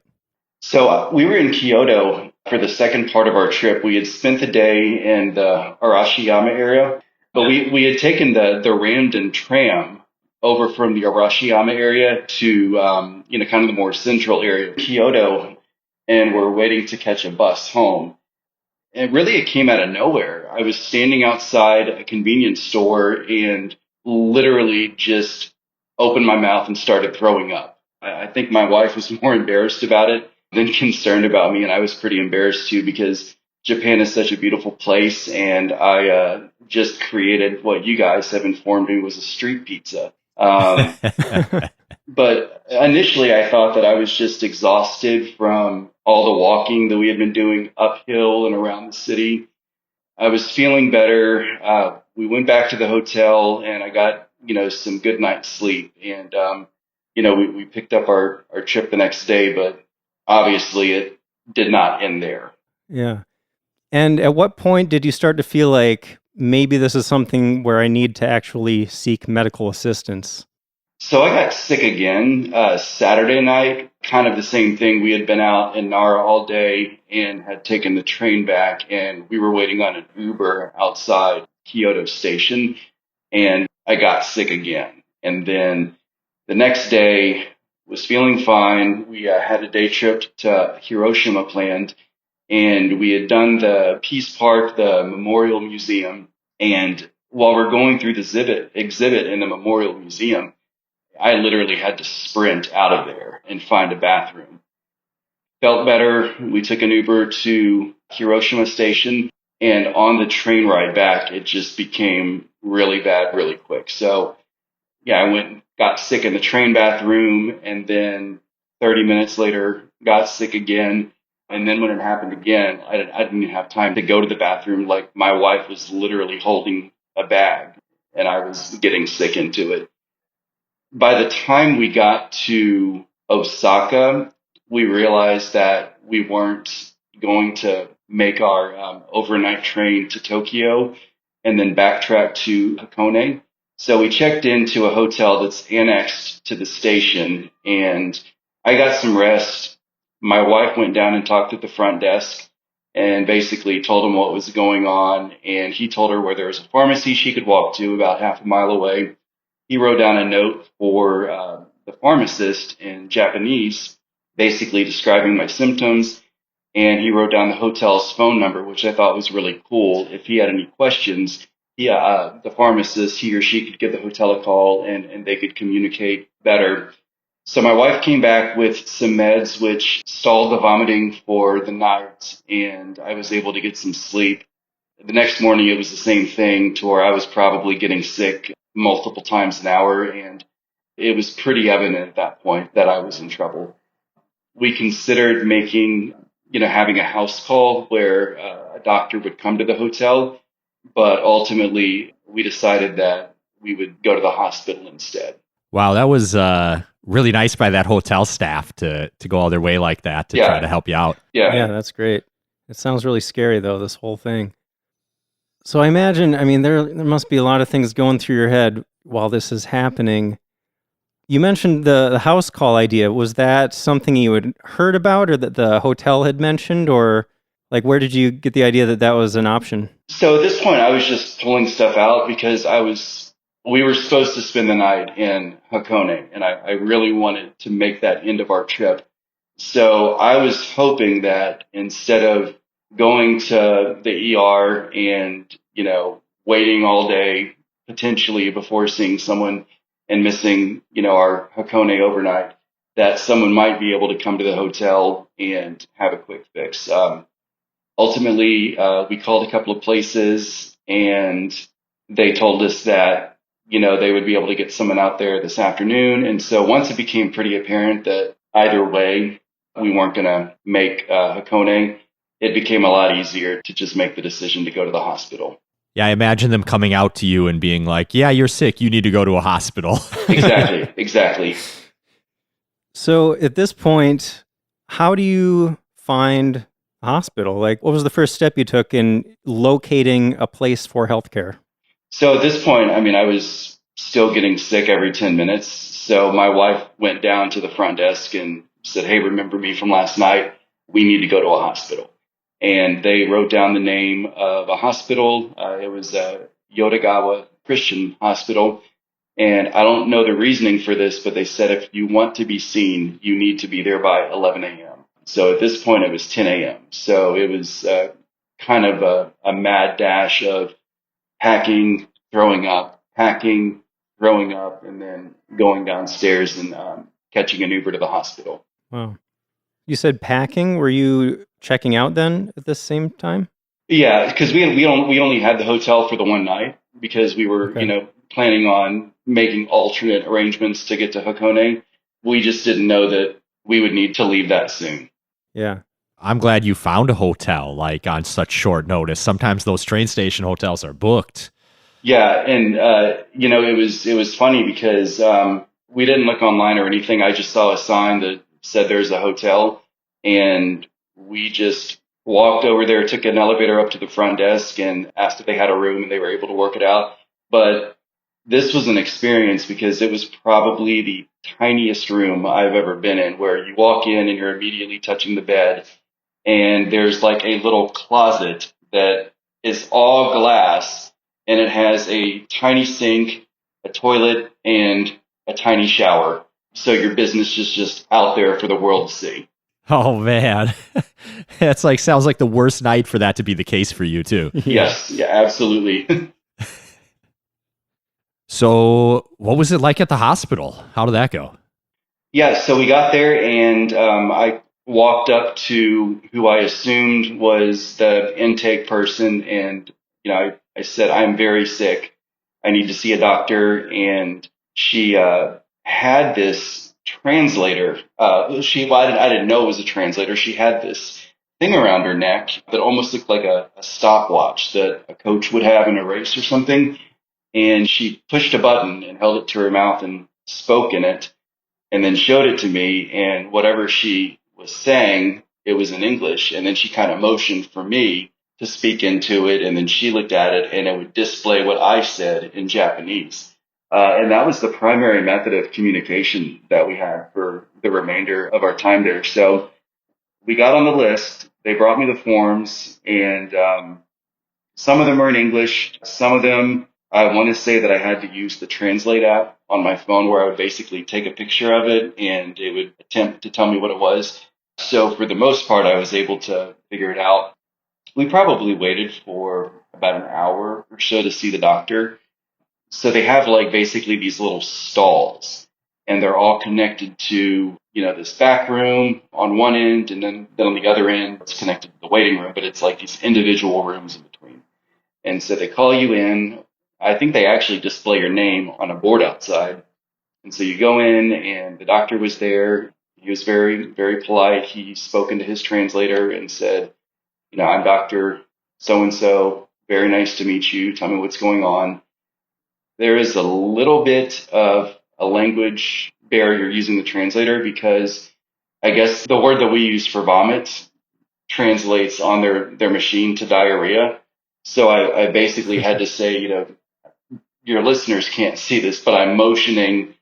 So we were in Kyoto for the second part of our trip. We had spent the day in the Arashiyama area, but we had taken the Ramden tram over from the Arashiyama area to, kind of the more central area of Kyoto, and we're waiting to catch a bus home. And really, it came out of nowhere. I was standing outside a convenience store and literally just opened my mouth and started throwing up. I think my wife was more embarrassed about it than concerned about me, and I was pretty embarrassed too because Japan is such a beautiful place, and I just created what you guys have informed me was a street pizza. But initially, I thought that I was just exhausted from all the walking that we had been doing uphill and around the city. I was feeling better. We went back to the hotel, and I got some good night's sleep, and we picked up our trip the next day, but obviously it did not end there. Yeah. And at what point did you start to feel like maybe this is something where I need to actually seek medical assistance? So I got sick again Saturday night, kind of the same thing. We had been out in Nara all day and had taken the train back, and we were waiting on an Uber outside Kyoto Station, and I got sick again. And then the next day was feeling fine. We had a day trip to Hiroshima planned, and we had done the Peace Park, the Memorial Museum, and while we're going through the exhibit in the Memorial Museum, I literally had to sprint out of there and find a bathroom. Felt better. We took an Uber to Hiroshima Station, and on the train ride back, it just became really bad really quick. So, yeah, I went and got sick in the train bathroom, and then 30 minutes later, got sick again. And then when it happened again, I didn't even have time to go to the bathroom. Like, my wife was literally holding a bag, and I was getting sick into it. By the time we got to Osaka, we realized that we weren't going to make our overnight train to Tokyo and then backtrack to Hakone. So we checked into a hotel that's annexed to the station, and I got some rest. My wife went down and talked at the front desk and basically told him what was going on, and he told her where there was a pharmacy she could walk to about half a mile away. He wrote down a note for the pharmacist in Japanese, basically describing my symptoms, and he wrote down the hotel's phone number, which I thought was really cool. If he had any questions, the pharmacist, he or she could give the hotel a call, and they could communicate better. So my wife came back with some meds, which stalled the vomiting for the night, and I was able to get some sleep. The next morning, it was the same thing, to where I was probably getting sick multiple times an hour, and it was pretty evident at that point that I was in trouble. We considered having a house call where a doctor would come to the hotel, but ultimately we decided that we would go to the hospital instead. Wow, that was really nice by that hotel staff to go all their way like that to try to help you out. Yeah, that's great. It sounds really scary, though, this whole thing. So I imagine, there must be a lot of things going through your head while this is happening. You mentioned the house call idea. Was that something you had heard about, or that the hotel had mentioned, or like where did you get the idea that that was an option? So at this point, I was just pulling stuff out because we were supposed to spend the night in Hakone, and I really wanted to make that end of our trip. So I was hoping that instead of going to the ER and, waiting all day potentially before seeing someone and missing, our Hakone overnight, that someone might be able to come to the hotel and have a quick fix. Ultimately, we called a couple of places, and they told us that, they would be able to get someone out there this afternoon. And so once it became pretty apparent that either way, we weren't going to make Hakone, it became a lot easier to just make the decision to go to the hospital. Yeah, I imagine them coming out to you and being like, yeah, you're sick. You need to go to a hospital. Exactly. So at this point, how do you find a hospital? Like, what was the first step you took in locating a place for healthcare? So at this point, I was still getting sick every 10 minutes. So my wife went down to the front desk and said, hey, remember me from last night? We need to go to a hospital. And they wrote down the name of a hospital. It was Yodogawa Christian Hospital. And I don't know the reasoning for this, but they said if you want to be seen, you need to be there by 11 a.m. So at this point, it was 10 a.m. So it was kind of a mad dash of packing, throwing up, and then going downstairs and catching an Uber to the hospital. Wow. You said packing. Were you checking out then at the same time? Yeah, because we only had the hotel for the one night because we were planning on making alternate arrangements to get to Hakone. We just didn't know that we would need to leave that soon. Yeah. I'm glad you found a hotel like on such short notice. Sometimes those train station hotels are booked. Yeah, and it was funny because we didn't look online or anything. I just saw a sign that said there's a hotel, and we just walked over there, took an elevator up to the front desk and asked if they had a room, and they were able to work it out. But this was an experience because it was probably the tiniest room I've ever been in, where you walk in and you're immediately touching the bed, and there's like a little closet that is all glass, and it has a tiny sink, a toilet, and a tiny shower. So your business is just out there for the world to see. Oh, man. That's sounds like the worst night for that to be the case for you, too. Yes, yeah, absolutely. So, what was it like at the hospital? How did that go? Yeah, so we got there and I walked up to who I assumed was the intake person, and I said, I'm very sick. I need to see a doctor. And she had this translator. I didn't know it was a translator. She had this thing around her neck that almost looked like a stopwatch that a coach would have in a race or something. And she pushed a button and held it to her mouth and spoke in it and then showed it to me. And whatever she was saying, it was in English. And then she kind of motioned for me to speak into it. And then she looked at it and it would display what I said in Japanese. And that was the primary method of communication that we had for the remainder of our time there. So we got on the list. They brought me the forms, and some of them are in English. Some of them, I want to say that I had to use the Translate app on my phone, where I would basically take a picture of it and it would attempt to tell me what it was. So for the most part, I was able to figure it out. We probably waited for about an hour or so to see the doctor. So they have like basically these little stalls, and they're all connected to, this back room on one end, and then on the other end, it's connected to the waiting room, but it's like these individual rooms in between. And so they call you in. I think they actually display your name on a board outside. And so you go in, and the doctor was there. He was very, very polite. He spoke into his translator and said, I'm Dr. So-and-so. Very nice to meet you. Tell me what's going on. There is a little bit of a language barrier using the translator, because I guess the word that we use for vomit translates on their machine to diarrhea. So I basically had to say, your listeners can't see this, but I'm motioning,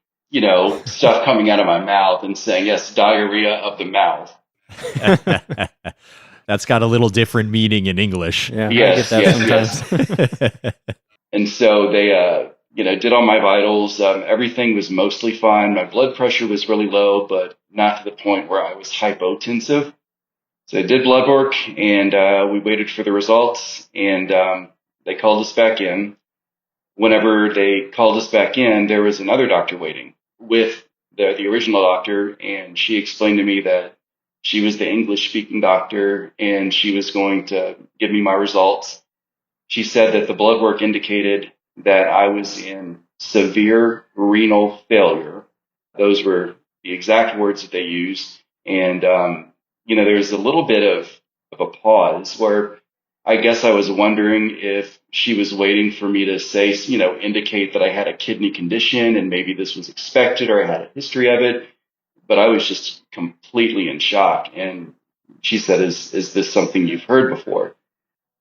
stuff coming out of my mouth and saying, yes, diarrhea of the mouth. That's got a little different meaning in English. Yeah, yes, I get that yes, sometimes. And so they, did all my vitals. Everything was mostly fine. My blood pressure was really low, but not to the point where I was hypotensive. So they did blood work, and we waited for the results, and they called us back in. Whenever they called us back in, there was another doctor waiting with the original doctor, and she explained to me that she was the English-speaking doctor, and she was going to give me my results. She said that the blood work indicated that I was in severe renal failure. Those were the exact words that they used. And, there's a little bit of a pause where I guess I was wondering if she was waiting for me to say, indicate that I had a kidney condition and maybe this was expected or I had a history of it. But I was just completely in shock. And she said, is this something you've heard before?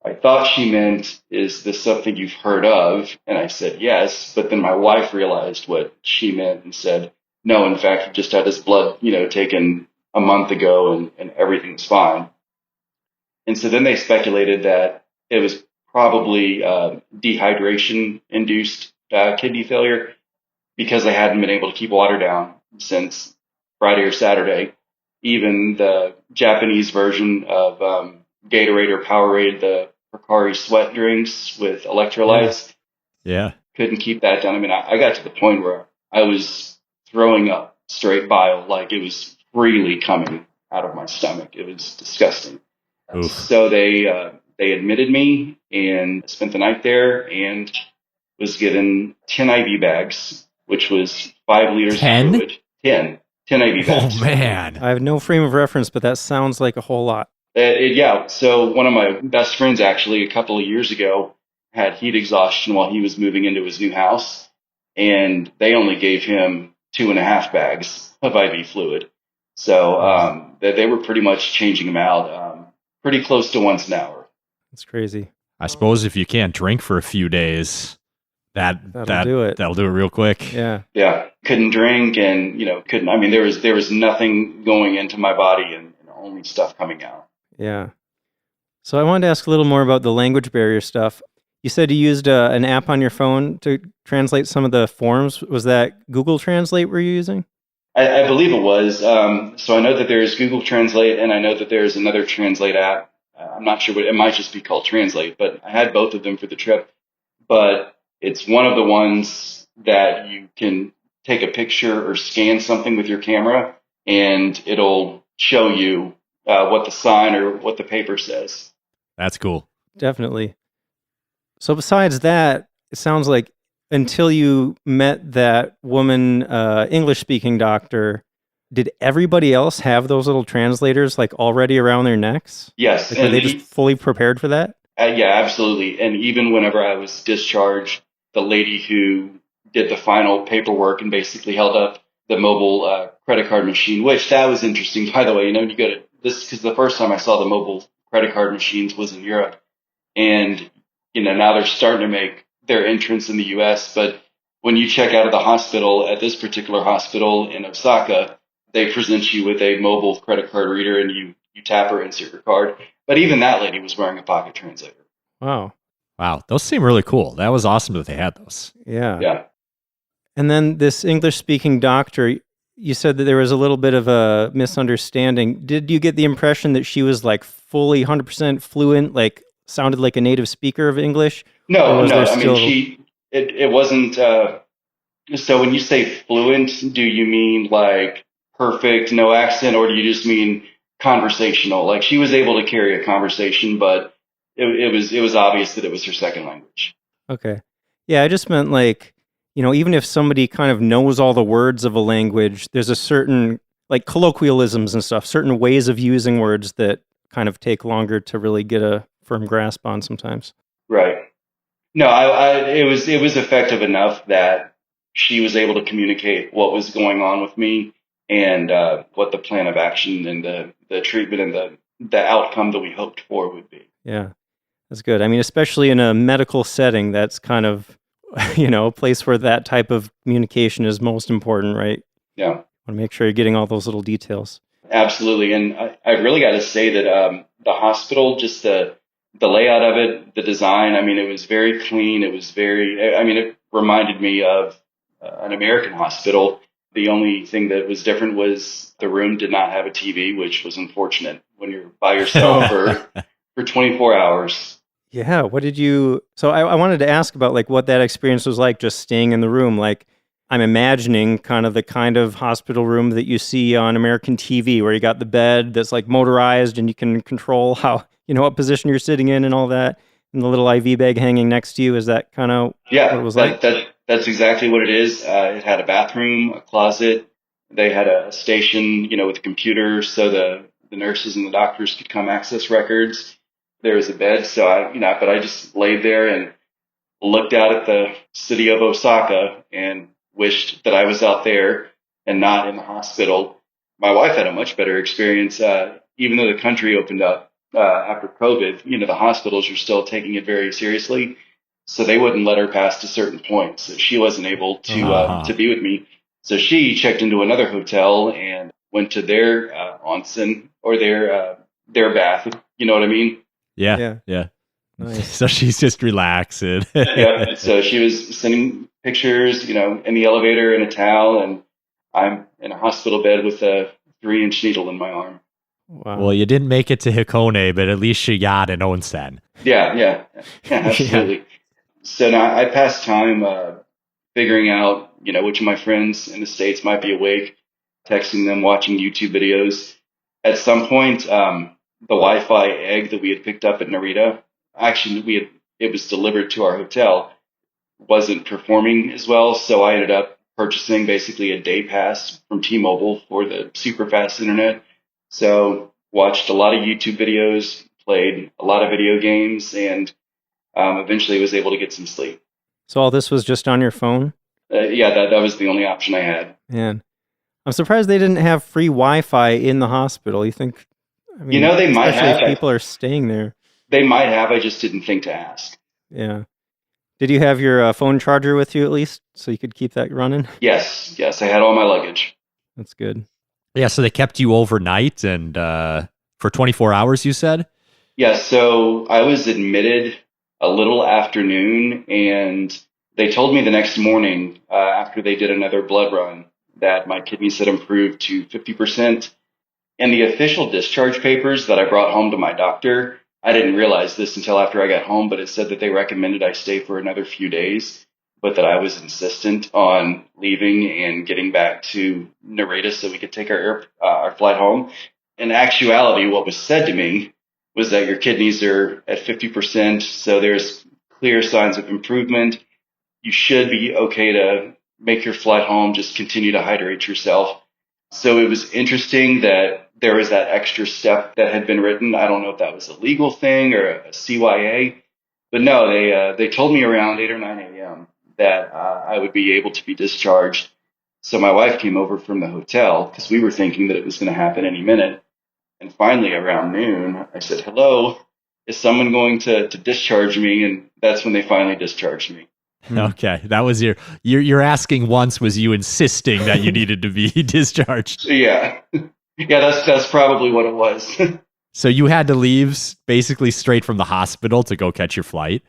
I thought she meant, is this something you've heard of? And I said, yes. But then my wife realized what she meant and said, no, in fact, he just had his blood, taken a month ago and everything's fine. And so then they speculated that it was probably dehydration induced kidney failure, because I hadn't been able to keep water down since Friday or Saturday. Even the Japanese version of Gatorade or Powerade, the Pocari sweat drinks with electrolytes. Yeah. Couldn't keep that down. I mean, I got to the point where I was throwing up straight bile, like it was freely coming out of my stomach. It was disgusting. Oof. So they admitted me and spent the night there, and was given 10 IV bags, which was 5 liters 10? of fluid. 10 IV bags. Oh, man. I have no frame of reference, but that sounds like a whole lot. Yeah. So one of my best friends, actually, a couple of years ago, had heat exhaustion while he was moving into his new house, and they only gave him 2.5 bags of IV fluid. So they were pretty much changing him out pretty close to once an hour. That's crazy. I suppose if you can't drink for a few days, that'll do it. That'll do it real quick. Yeah. Yeah. Couldn't drink, and couldn't. I mean, there was nothing going into my body, and only stuff coming out. Yeah. So I wanted to ask a little more about the language barrier stuff. You said you used an app on your phone to translate some of the forms. Was that Google Translate were you using? I believe it was. So I know that there's Google Translate, and I know that there's another Translate app. I'm not sure what it might just be called Translate, but I had both of them for the trip. But it's one of the ones that you can take a picture or scan something with your camera, and it'll show you what the sign or what the paper says. That's cool. Definitely. So besides that, it sounds like until you met that woman, English-speaking doctor, did everybody else have those little translators like already around their necks? Yes. Like, were they just fully prepared for that? Yeah, absolutely. And even whenever I was discharged, the lady who did the final paperwork and basically held up the mobile credit card machine, which that was interesting, by the way. You go to this because the first time I saw the mobile credit card machines was in Europe. And, now they're starting to make their entrance in the U.S. But when you check out of the hospital at this particular hospital in Osaka, they present you with a mobile credit card reader and you tap or insert your card. But even that lady was wearing a pocket translator. Wow. Those seem really cool. That was awesome that they had those. Yeah. Yeah. And then this English-speaking doctor, you said that there was a little bit of a misunderstanding. Did you get the impression that she was like fully 100% fluent, like sounded like a native speaker of English? No. I mean, it wasn't. So when you say fluent, do you mean like perfect, no accent, or do you just mean conversational? Like she was able to carry a conversation, but it was obvious that it was her second language. Okay. Yeah, I just meant like, even if somebody kind of knows all the words of a language, there's a certain like colloquialisms and stuff, certain ways of using words that kind of take longer to really get a firm grasp on sometimes. Right. No, it was effective enough that she was able to communicate what was going on with me and what the plan of action and the treatment and the outcome that we hoped for would be. Yeah, that's good. I mean, especially in a medical setting, that's kind of, a place where that type of communication is most important, right? Yeah. Want to make sure you're getting all those little details. Absolutely. And I really got to say that the hospital, just the layout of it, the design, I mean, it was very clean. It was it reminded me of an American hospital. The only thing that was different was the room did not have a TV, which was unfortunate when you're by yourself for 24 hours. Yeah. So I wanted to ask about like what that experience was like just staying in the room. Like I'm imagining kind of hospital room that you see on American TV where you got the bed that's like motorized and you can control how, what position you're sitting in and all that. And the little IV bag hanging next to you. Is that kind of what it was like? That's exactly what it is. It had a bathroom, a closet. They had a station, with a computer so the nurses and the doctors could come access records. There was a bed. So I just laid there and looked out at the city of Osaka and wished that I was out there and not in the hospital. My wife had a much better experience. Even though the country opened up after COVID, the hospitals are still taking it very seriously. So they wouldn't let her past a certain point. So she wasn't able to be with me. So she checked into another hotel and went to their onsen or their bath. You know what I mean? Yeah. Nice. So she's just relaxing. Yeah. So she was sending pictures, in the elevator in a towel, and I'm in a hospital bed with a 3-inch needle in my arm. Wow. Well, you didn't make it to Hikone, but at least you got an onsen. Yeah, absolutely. Yeah. So now I pass time figuring out, which of my friends in the States might be awake, texting them, watching YouTube videos. At some point, the Wi-Fi egg that we had picked up at Narita, actually it was delivered to our hotel, wasn't performing as well. So I ended up purchasing basically a day pass from T-Mobile for the super fast internet. So watched a lot of YouTube videos, played a lot of video games, and eventually was able to get some sleep. So all this was just on your phone? Yeah, that was the only option I had. Man, I'm surprised they didn't have free Wi-Fi in the hospital. You think? I mean, they might have. Especially if people are staying there. They might have. I just didn't think to ask. Yeah. Did you have your phone charger with you at least, so you could keep that running? Yes. I had all my luggage. That's good. Yeah, so they kept you overnight and for 24 hours, you said? Yeah, so I was admitted a little afternoon, and they told me the next morning after they did another blood run that my kidneys had improved to 50%. And the official discharge papers that I brought home to my doctor, I didn't realize this until after I got home, but it said that they recommended I stay for another few days. but that I was insistent on leaving and getting back to Narita so we could take our flight home. In actuality, what was said to me was that your kidneys are at 50%, so there's clear signs of improvement. You should be okay to make your flight home, just continue to hydrate yourself. So it was interesting that there was that extra step that had been written. I don't know if that was a legal thing or a CYA, but no, they told me around 8 or 9 a.m. that I would be able to be discharged. So my wife came over from the hotel because we were thinking that it was going to happen any minute. And finally, around noon, I said, "Hello, is someone going to discharge me?" And that's when they finally discharged me. Okay, that was your asking once was you insisting that you needed to be discharged. Yeah, that's probably what it was. So you had to leave basically straight from the hospital to go catch your flight.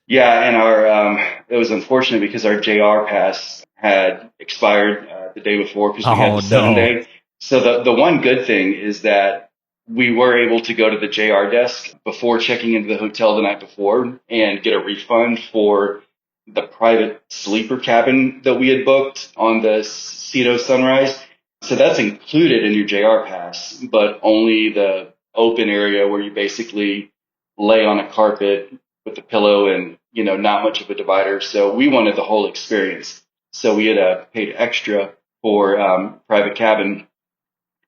Yeah, and it was unfortunate because our JR pass had expired the day before because we had the 7-day. So the one good thing is that we were able to go to the JR desk before checking into the hotel the night before and get a refund for the private sleeper cabin that we had booked on the Cedo Sunrise. So that's included in your JR pass, but only the open area where you basically lay on a carpet with a pillow and, not much of a divider. So we wanted the whole experience. So we had paid extra for private cabin.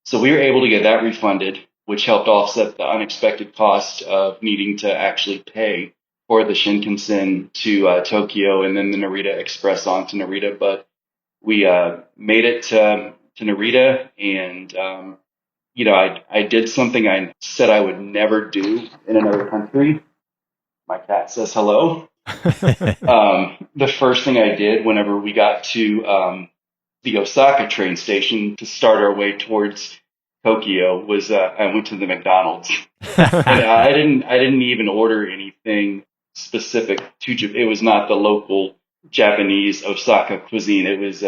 So we were able to get that refunded, which helped offset the unexpected cost of needing to actually pay for the Shinkansen to Tokyo and then the Narita Express on to Narita. But we made it to Narita, and I did something I said I would never do in another country. My cat says hello. The first thing I did whenever we got to the Osaka train station to start our way towards Tokyo was I went to the McDonald's. And I didn't even order anything specific to Japan. It was not the local Japanese Osaka cuisine. It was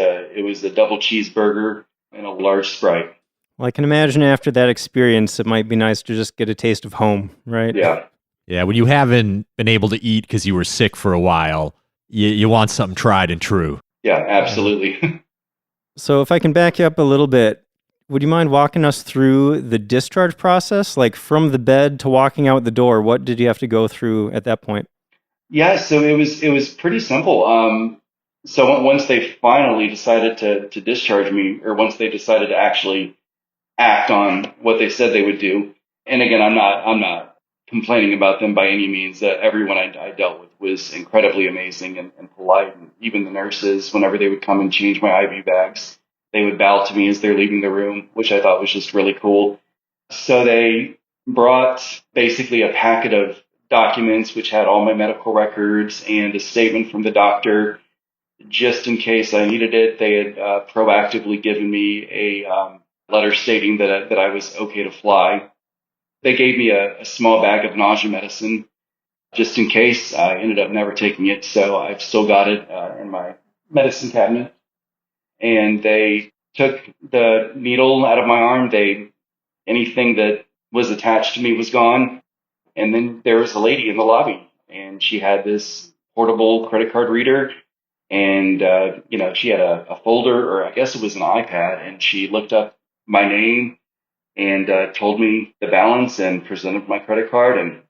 a double cheeseburger and a large Sprite. Well, I can imagine after that experience, it might be nice to just get a taste of home, right? Yeah. Yeah, when you haven't been able to eat because you were sick for a while, you want something tried and true. Yeah, absolutely. So if I can back you up a little bit, would you mind walking us through the discharge process? Like from the bed to walking out the door, what did you have to go through at that point? Yeah, so it was pretty simple. So once they finally decided to discharge me, or once they decided to actually act on what they said they would do, and again, I'm not complaining about them by any means. Everyone I dealt with was incredibly amazing and polite, and even the nurses, whenever they would come and change my IV bags, they would bow to me as they're leaving the room, which I thought was just really cool. So they brought basically a packet of documents which had all my medical records and a statement from the doctor just in case I needed it. They had proactively given me a letter stating that I was okay to fly. They gave me a small bag of nausea medicine just in case. I ended up never taking it, so I've still got it in my medicine cabinet. And they took the needle out of my arm. Anything that was attached to me was gone. And then there was a lady in the lobby, and she had this portable credit card reader. And, she had a folder, or I guess it was an iPad, and she looked up my name and told me the balance and presented my credit card. And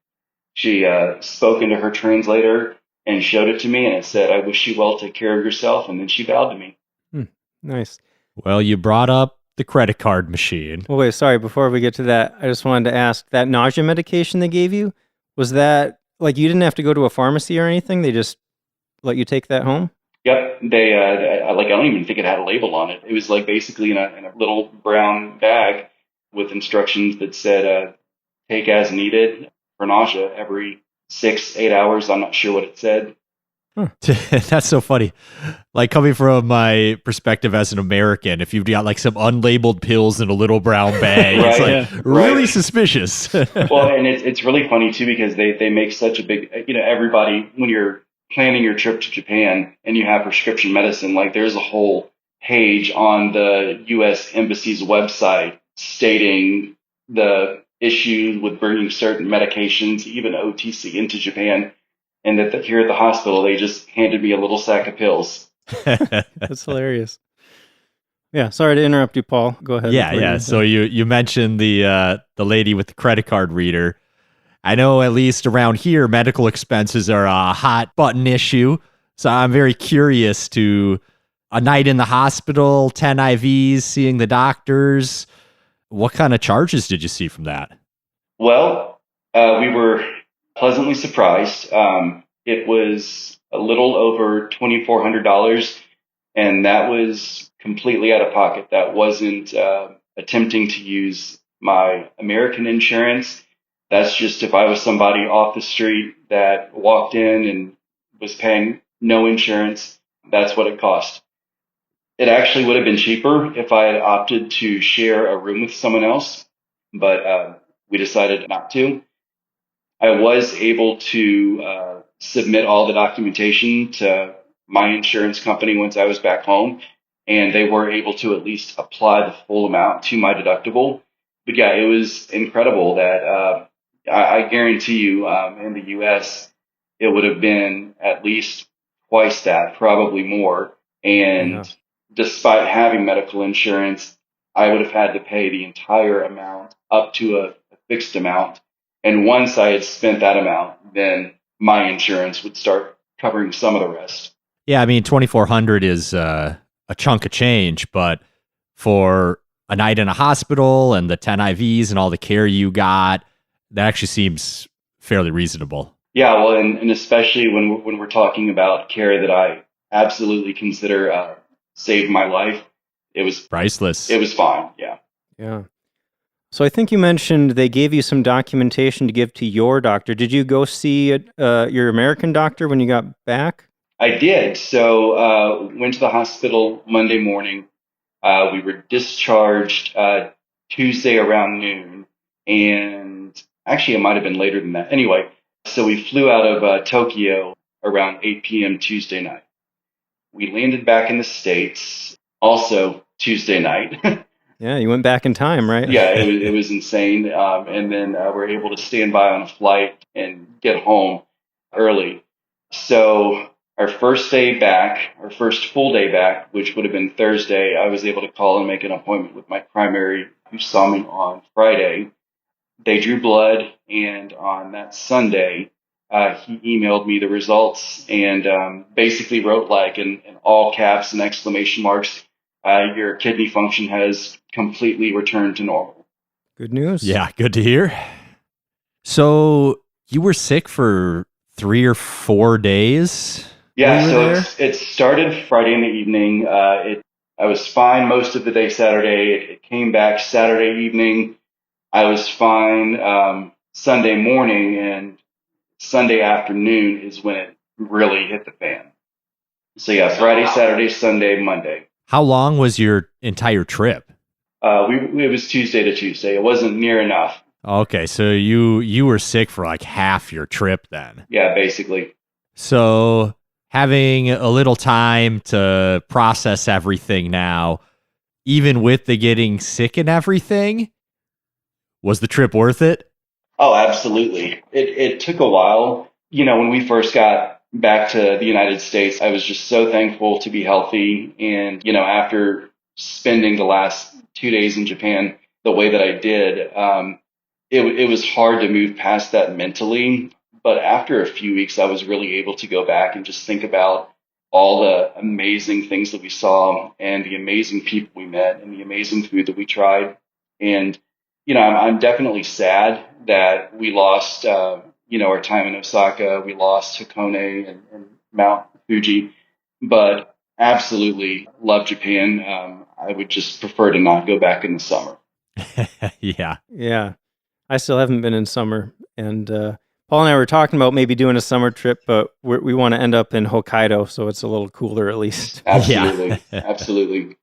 she spoke into her translator and showed it to me, and it said, "I wish you well, take care of yourself." And then she bowed to me. Nice. Well, you brought up the credit card machine. Well, wait, sorry. Before we get to that, I just wanted to ask, that nausea medication they gave you, was that, like, you didn't have to go to a pharmacy or anything? They just let you take that home? Yep. They, I don't even think it had a label on it. It was like basically in a little brown bag with instructions that said, take as needed for nausea every 6-8 hours. I'm not sure what it said. That's so funny. Like, coming from my perspective as an American, if you've got like some unlabeled pills in a little brown bag, Right, it's like really suspicious. Well, and it's really funny too, because they make such a big, everybody, when you're planning your trip to Japan and you have prescription medicine, like there's a whole page on the U.S. Embassy's website stating the issues with bringing certain medications, even OTC, into Japan. and that here at the hospital, they just handed me a little sack of pills. That's hilarious. Yeah, sorry to interrupt you, Paul. Go ahead. Yeah. So you mentioned the lady with the credit card reader. I know at least around here, medical expenses are a hot button issue. So I'm very curious to a night in the hospital, 10 IVs, seeing the doctors. What kind of charges did you see from that? Well, we were pleasantly surprised. It was a little over $2,400, and that was completely out of pocket. That wasn't attempting to use my American insurance. That's just if I was somebody off the street that walked in and was paying no insurance, that's what it cost. It actually would have been cheaper if I had opted to share a room with someone else, but we decided not to. I was able to submit all the documentation to my insurance company once I was back home, and they were able to at least apply the full amount to my deductible. But yeah, it was incredible that I guarantee you in the U.S., it would have been at least twice that, probably more. And Yeah. despite having medical insurance, I would have had to pay the entire amount up to a fixed amount. And once I had spent that amount, then my insurance would start covering some of the rest. Yeah, I mean, 2,400 is a chunk of change, but for a night in a hospital and the 10 IVs and all the care you got, that actually seems fairly reasonable. Yeah, well, and especially when we're talking about care that I absolutely consider saved my life, it was Priceless. it was fine. Yeah. Yeah. So I think you mentioned they gave you some documentation to give to your doctor. Did you go see your American doctor when you got back? I did. So went to the hospital Monday morning. We were discharged Tuesday around noon, and actually it might have been later than that. Anyway, so we flew out of Tokyo around 8 p.m. Tuesday night. We landed back in the States also Tuesday night. Yeah, you went back in time, right? Yeah, it was insane. And then we're able to stand by on a flight and get home early. So our first day back, our first full day back, which would have been Thursday, I was able to call and make an appointment with my primary who saw me on Friday. They drew blood, and on that Sunday, he emailed me the results and basically wrote like in all caps and exclamation marks, your kidney function has completely returned to normal. Good news. Yeah, good to hear. So you were sick for 3 or 4 days? Yeah, while you were so it started Friday in the evening. I was fine most of the day Saturday. It came back Saturday evening. I was fine Sunday morning, and Sunday afternoon is when it really hit the fan. So yeah, Friday, Saturday, Sunday, Monday. How long was your entire trip? It was Tuesday to Tuesday. It wasn't near enough. Okay, so you were sick for like half your trip then. Yeah, basically. So having a little time to process everything now, even with the getting sick and everything, was the trip worth it? Oh, absolutely. It took a while. You know, when we first got back to the United States, I was just so thankful to be healthy. And, you know, after spending the last 2 days in Japan the way that I did, it was hard to move past that mentally. But after a few weeks, I was really able to go back and just think about all the amazing things that we saw and the amazing people we met and the amazing food that we tried. And, you know, I'm definitely sad that we lost, our time in Osaka. We lost Hakone and Mount Fuji, but absolutely love Japan. I would just prefer to not go back in the summer. Yeah. Yeah. I still haven't been in summer. And Paul and I were talking about maybe doing a summer trip, but we want to end up in Hokkaido, so it's a little cooler at least. Absolutely. Absolutely.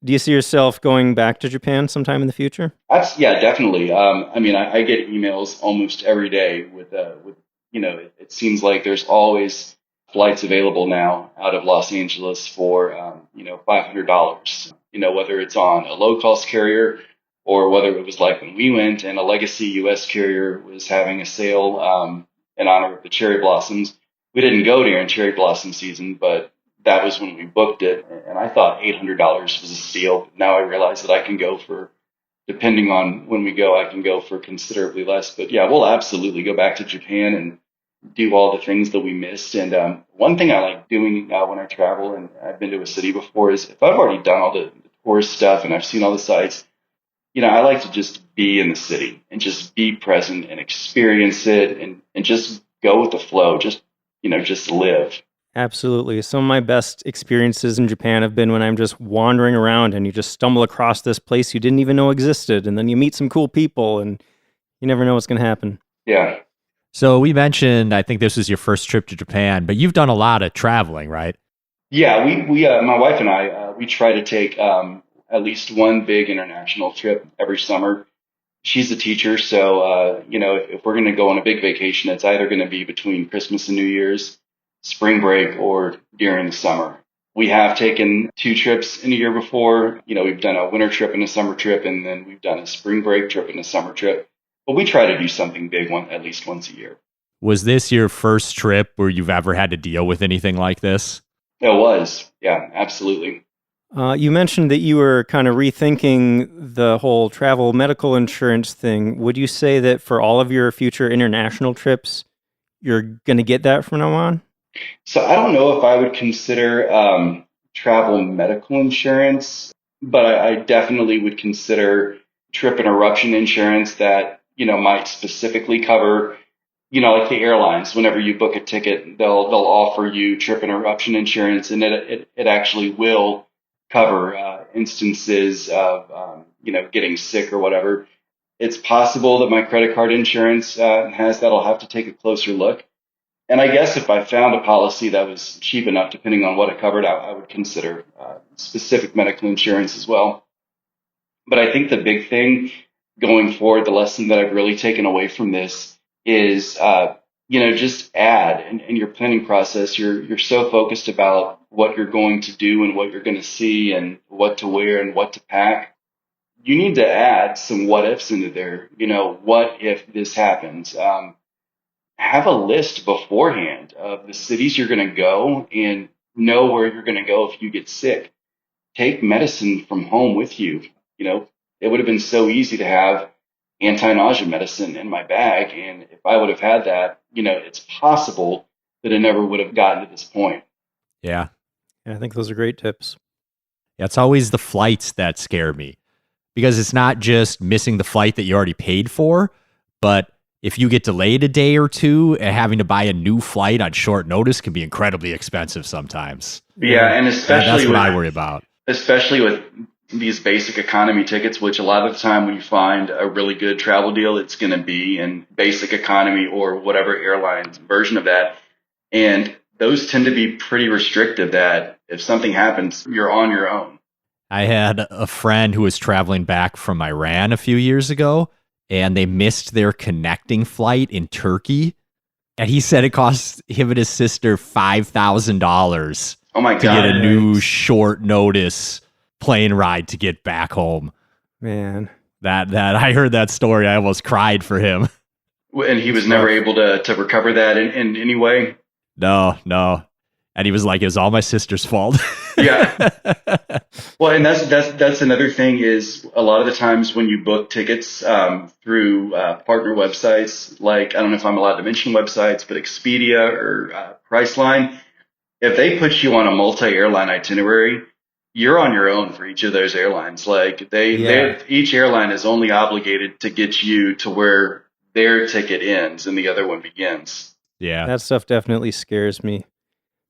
Do you see yourself going back to Japan sometime in the future? Yeah, definitely. I get emails almost every day with it seems like there's always flights available now out of Los Angeles for, $500, whether it's on a low cost carrier or whether it was like when we went and a legacy U.S. carrier was having a sale in honor of the cherry blossoms. We didn't go during cherry blossom season, but that was when we booked it. And I thought $800 was a steal. Now I realize that I can go for, depending on when we go, I can go for considerably less. But yeah, we'll absolutely go back to Japan and do all the things that we missed. And one thing I like doing when I travel, and I've been to a city before, is if I've already done all the tourist stuff and I've seen all the sites, I like to just be in the city and just be present and experience it and just go with the flow. Just live. Absolutely. Some of my best experiences in Japan have been when I'm just wandering around and you just stumble across this place you didn't even know existed. And then you meet some cool people and you never know what's going to happen. Yeah. So we mentioned, I think this was your first trip to Japan, but you've done a lot of traveling, right? Yeah. We my wife and I, we try to take at least one big international trip every summer. She's a teacher, so if we're going to go on a big vacation, it's either going to be between Christmas and New Year's, spring break, or during the summer. We have taken 2 trips in a year before. We've done a winter trip and a summer trip, and then we've done a spring break trip and a summer trip. But we try to do something big at least once a year. Was this your first trip where you've ever had to deal with anything like this? It was, yeah, absolutely. You mentioned that you were kind of rethinking the whole travel medical insurance thing. Would you say that for all of your future international trips, you're going to get that from now on? So I don't know if I would consider travel medical insurance, but I definitely would consider trip interruption insurance that, might specifically cover, like the airlines. Whenever you book a ticket, they'll offer you trip interruption insurance, and it actually will cover instances of, getting sick or whatever. It's possible that my credit card insurance has that. I'll have to take a closer look. And I guess if I found a policy that was cheap enough, depending on what it covered, I would consider specific medical insurance as well. But I think the big thing going forward, the lesson that I've really taken away from this is, just add in your planning process. You're so focused about what you're going to do and what you're going to see and what to wear and what to pack. You need to add some what ifs into there. What if this happens? Have a list beforehand of the cities you're going to go and know where you're going to go if you get sick. Take medicine from home with you. It would have been so easy to have anti-nausea medicine in my bag. And if I would have had that, it's possible that it never would have gotten to this point. Yeah. I think those are great tips. Yeah, it's always the flights that scare me because it's not just missing the flight that you already paid for, but if you get delayed a day or two and having to buy a new flight on short notice can be incredibly expensive sometimes. Yeah, and especially that's what I worry about. Especially with these basic economy tickets, which a lot of the time when you find a really good travel deal, it's going to be in basic economy or whatever airline's version of that. And those tend to be pretty restrictive that if something happens, you're on your own. I had a friend who was traveling back from Iran a few years ago, and they missed their connecting flight in Turkey. And he said it cost him and his sister $5,000 Oh my God. to get a new short notice plane ride to get back home. Man. That I heard that story. I almost cried for him. And he was never able to recover that in any way? No. And he was like, it was all my sister's fault. Yeah. Well, and that's another thing is a lot of the times when you book tickets through partner websites, like, I don't know if I'm allowed to mention websites, but Expedia or Priceline, if they put you on a multi-airline itinerary, you're on your own for each of those airlines. Like each airline is only obligated to get you to where their ticket ends and the other one begins. Yeah. That stuff definitely scares me.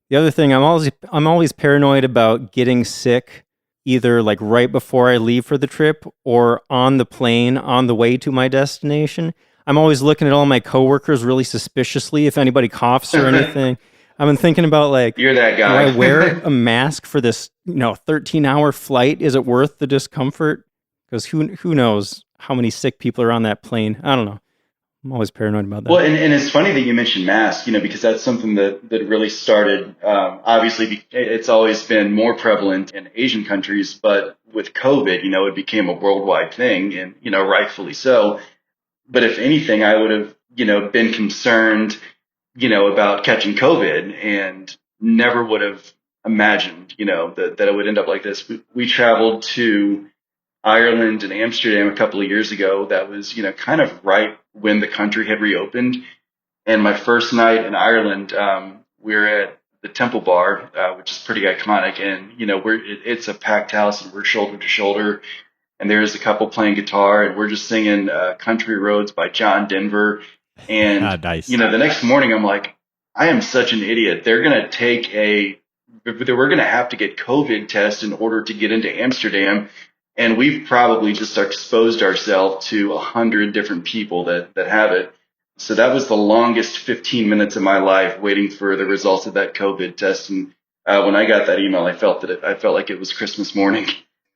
The other thing, I'm always paranoid about getting sick, either like right before I leave for the trip or on the plane on the way to my destination. I'm always looking at all my coworkers really suspiciously if anybody coughs or anything. I've been thinking about like, you're that guy. Do I wear a mask for this 13-hour flight? Is it worth the discomfort? Because who knows how many sick people are on that plane? I don't know. I'm always paranoid about that. Well, and it's funny that you mentioned masks, because that's something that really started, obviously, it's always been more prevalent in Asian countries, but with COVID, it became a worldwide thing and, rightfully so. But if anything, I would have, been concerned about catching COVID, and never would have imagined, that it would end up like this. We traveled to Ireland and Amsterdam a couple of years ago. That was, kind of right when the country had reopened. And my first night in Ireland, we were at the Temple Bar, which is pretty iconic. And, it's a packed house, and we're shoulder to shoulder. And there's a couple playing guitar, and we're just singing Country Roads by John Denver. And, nice. The next morning I'm like, I am such an idiot. We're going to have to get COVID test in order to get into Amsterdam. And we've probably just exposed ourselves to 100 different people that have it. So that was the longest 15 minutes of my life waiting for the results of that COVID test. And when I got that email, I felt like it was Christmas morning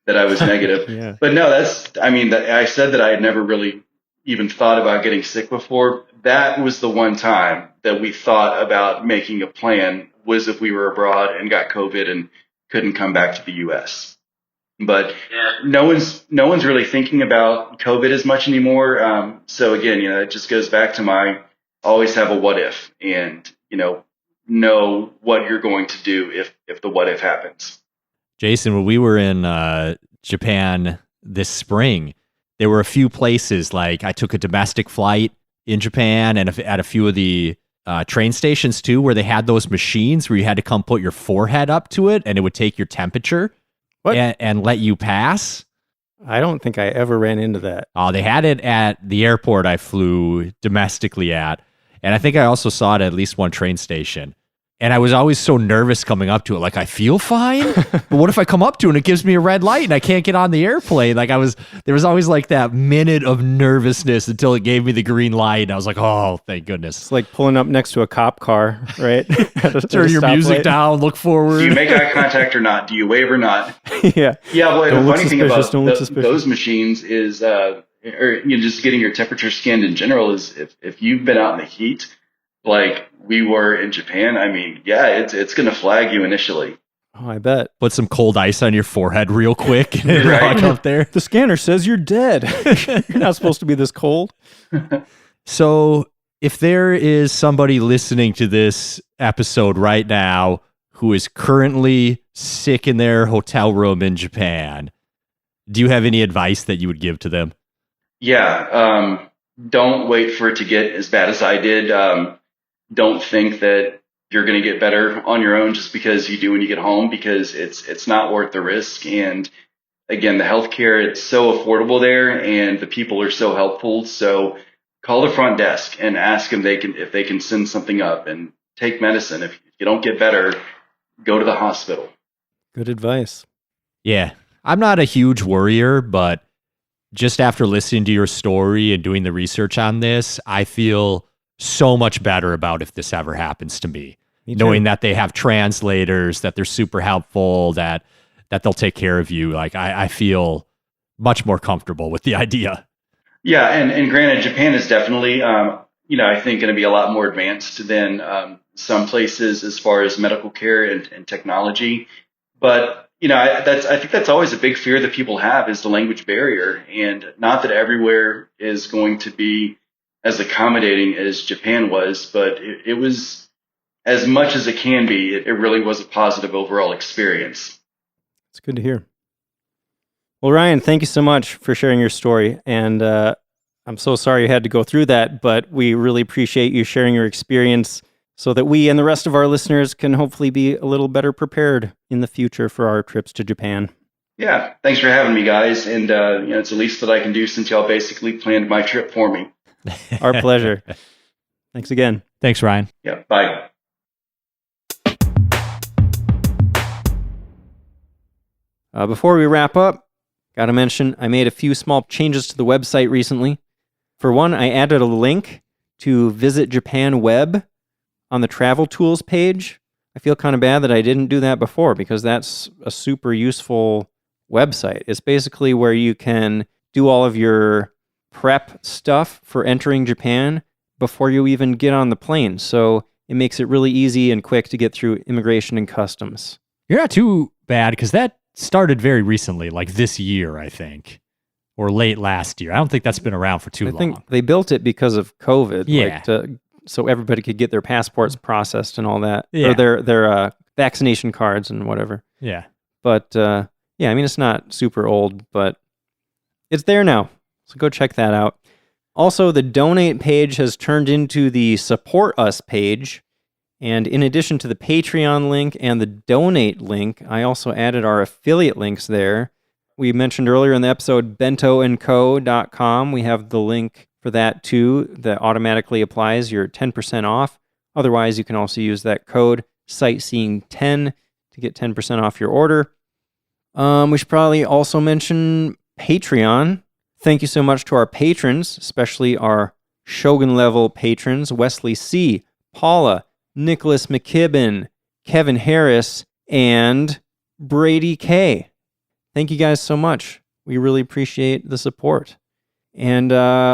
that I was negative. Yeah. But no, I said that I had never really even thought about getting sick before. That was the one time that we thought about making a plan, was if we were abroad and got COVID and couldn't come back to the U.S. But no one's really thinking about COVID as much anymore. So again, it just goes back to always have a what if, and know what you're going to do if the what if happens. Jason, when we were in Japan this spring, there were a few places, like I took a domestic flight in Japan, and at a few of the train stations too, where they had those machines where you had to come put your forehead up to it, and it would take your temperature. What? And let you pass. I don't think I ever ran into that. Oh, they had it at the airport I flew domestically at. And I think I also saw it at least one train station. And I was always so nervous coming up to it. Like, I feel fine, but what if I come up to it and it gives me a red light and I can't get on the airplane? Like, there was always like that minute of nervousness until it gave me the green light. And I was like, oh, thank goodness. It's like pulling up next to a cop car, right? Turn your music down, look forward. Do you make eye contact or not? Do you wave or not? Yeah. Yeah, well, Don't the look funny thing suspicious, about don't look suspicious. those machines is, or just getting your temperature scanned in general, is if you've been out in the heat, like we were in Japan, I mean, yeah, it's going to flag you initially. Oh, I bet. Put some cold ice on your forehead real quick and Right. walk up there. The scanner says you're dead. You're not supposed to be this cold. So if there is somebody listening to this episode right now who is currently sick in their hotel room in Japan, do you have any advice that you would give to them? Yeah, don't wait for it to get as bad as I did. Don't think that you're going to get better on your own just because you do when you get home, because it's not worth the risk. And again, the healthcare, it's so affordable there, and the people are so helpful. So call the front desk and ask them if they can send something up, and take medicine. If you don't get better, go to the hospital. Good advice. Yeah, I'm not a huge worrier, but just after listening to your story and doing the research on this, I feel so much better about if this ever happens to me. Me too. Knowing that they have translators, that they're super helpful, that they'll take care of you. Like, I feel much more comfortable with the idea. Yeah, and granted, Japan is definitely, I think going to be a lot more advanced than some places as far as medical care and technology. But I think that's always a big fear that people have, is the language barrier, and not that everywhere is going to be as accommodating as Japan was, but it was, as much as it can be, it really was a positive overall experience. It's good to hear. Well, Ryan, thank you so much for sharing your story. And I'm so sorry you had to go through that, but we really appreciate you sharing your experience so that we and the rest of our listeners can hopefully be a little better prepared in the future for our trips to Japan. Yeah, thanks for having me, guys. And it's the least that I can do, since y'all basically planned my trip for me. Our pleasure. Thanks again. Thanks, Ryan. Yeah, bye. Before we wrap up, got to mention I made a few small changes to the website recently. For one, I added a link to Visit Japan Web on the Travel Tools page. I feel kind of bad that I didn't do that before, because that's a super useful website. It's basically where you can do all of your prep stuff for entering Japan before you even get on the plane. So it makes it really easy and quick to get through immigration and customs. You're not too bad, because that started very recently, like this year, I think, or late last year. I don't think that's been around for too long. I think they built it because of COVID, Yeah. like to so everybody could get their passports processed and all that, Yeah. or their vaccination cards and whatever. Yeah. But yeah, I mean, it's not super old, but it's there now. So go check that out. Also, the donate page has turned into the support us page. And in addition to the Patreon link and the donate link, I also added our affiliate links there. We mentioned earlier in the episode bentoandco.com. We have the link for that too that automatically applies your 10% off. Otherwise, you can also use that code sightseeing10 to get 10% off your order. We should probably also mention Patreon. Thank you so much to our patrons, especially our Shogun level patrons, Wesley C., Paula, Nicholas McKibben, Kevin Harris, and Brady K. Thank you guys so much. We really appreciate the support. And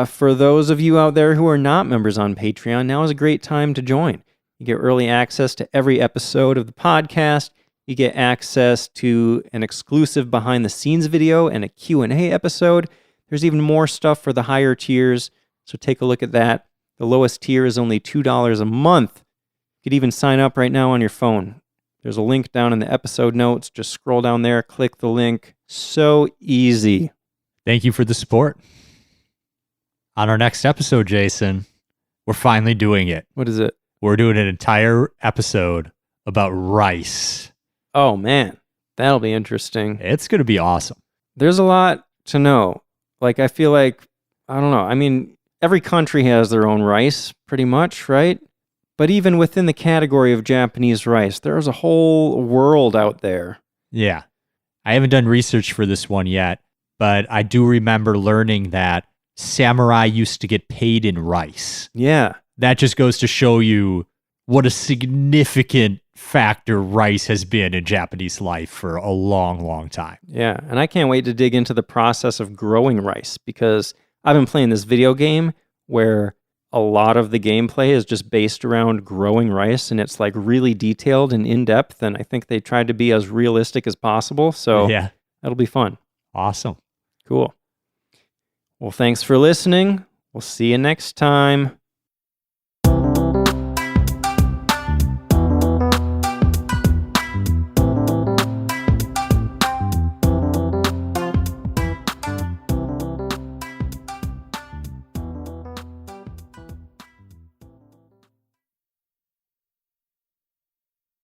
for those of you out there who are not members on Patreon, now is a great time to join. You get early access to every episode of the podcast. You get access to an exclusive behind-the-scenes video and a Q&A episode. There's even more stuff for the higher tiers, so take a look at that. The lowest tier is only $2 a month. You could even sign up right now on your phone. There's a link down in the episode notes. Just scroll down there, click the link. So easy. Thank you for the support. On our next episode, Jason, we're finally doing it. What is it? We're doing an entire episode about rice. Oh, man. That'll be interesting. It's going to be awesome. There's a lot to know. Like, I feel like, I don't know. I mean, every country has their own rice, pretty much, right? But even within the category of Japanese rice, there's a whole world out there. Yeah. I haven't done research for this one yet, but I do remember learning that samurai used to get paid in rice. Yeah. That just goes to show you what a significant factor rice has been in Japanese life for a long, long time. Yeah. And I can't wait to dig into the process of growing rice because I've been playing this video game where a lot of the gameplay is just based around growing rice, and it's like really detailed and in-depth, and I think they tried to be as realistic as possible, so Yeah. that'll be fun. Awesome. Cool. Well, thanks for listening. We'll see you next time.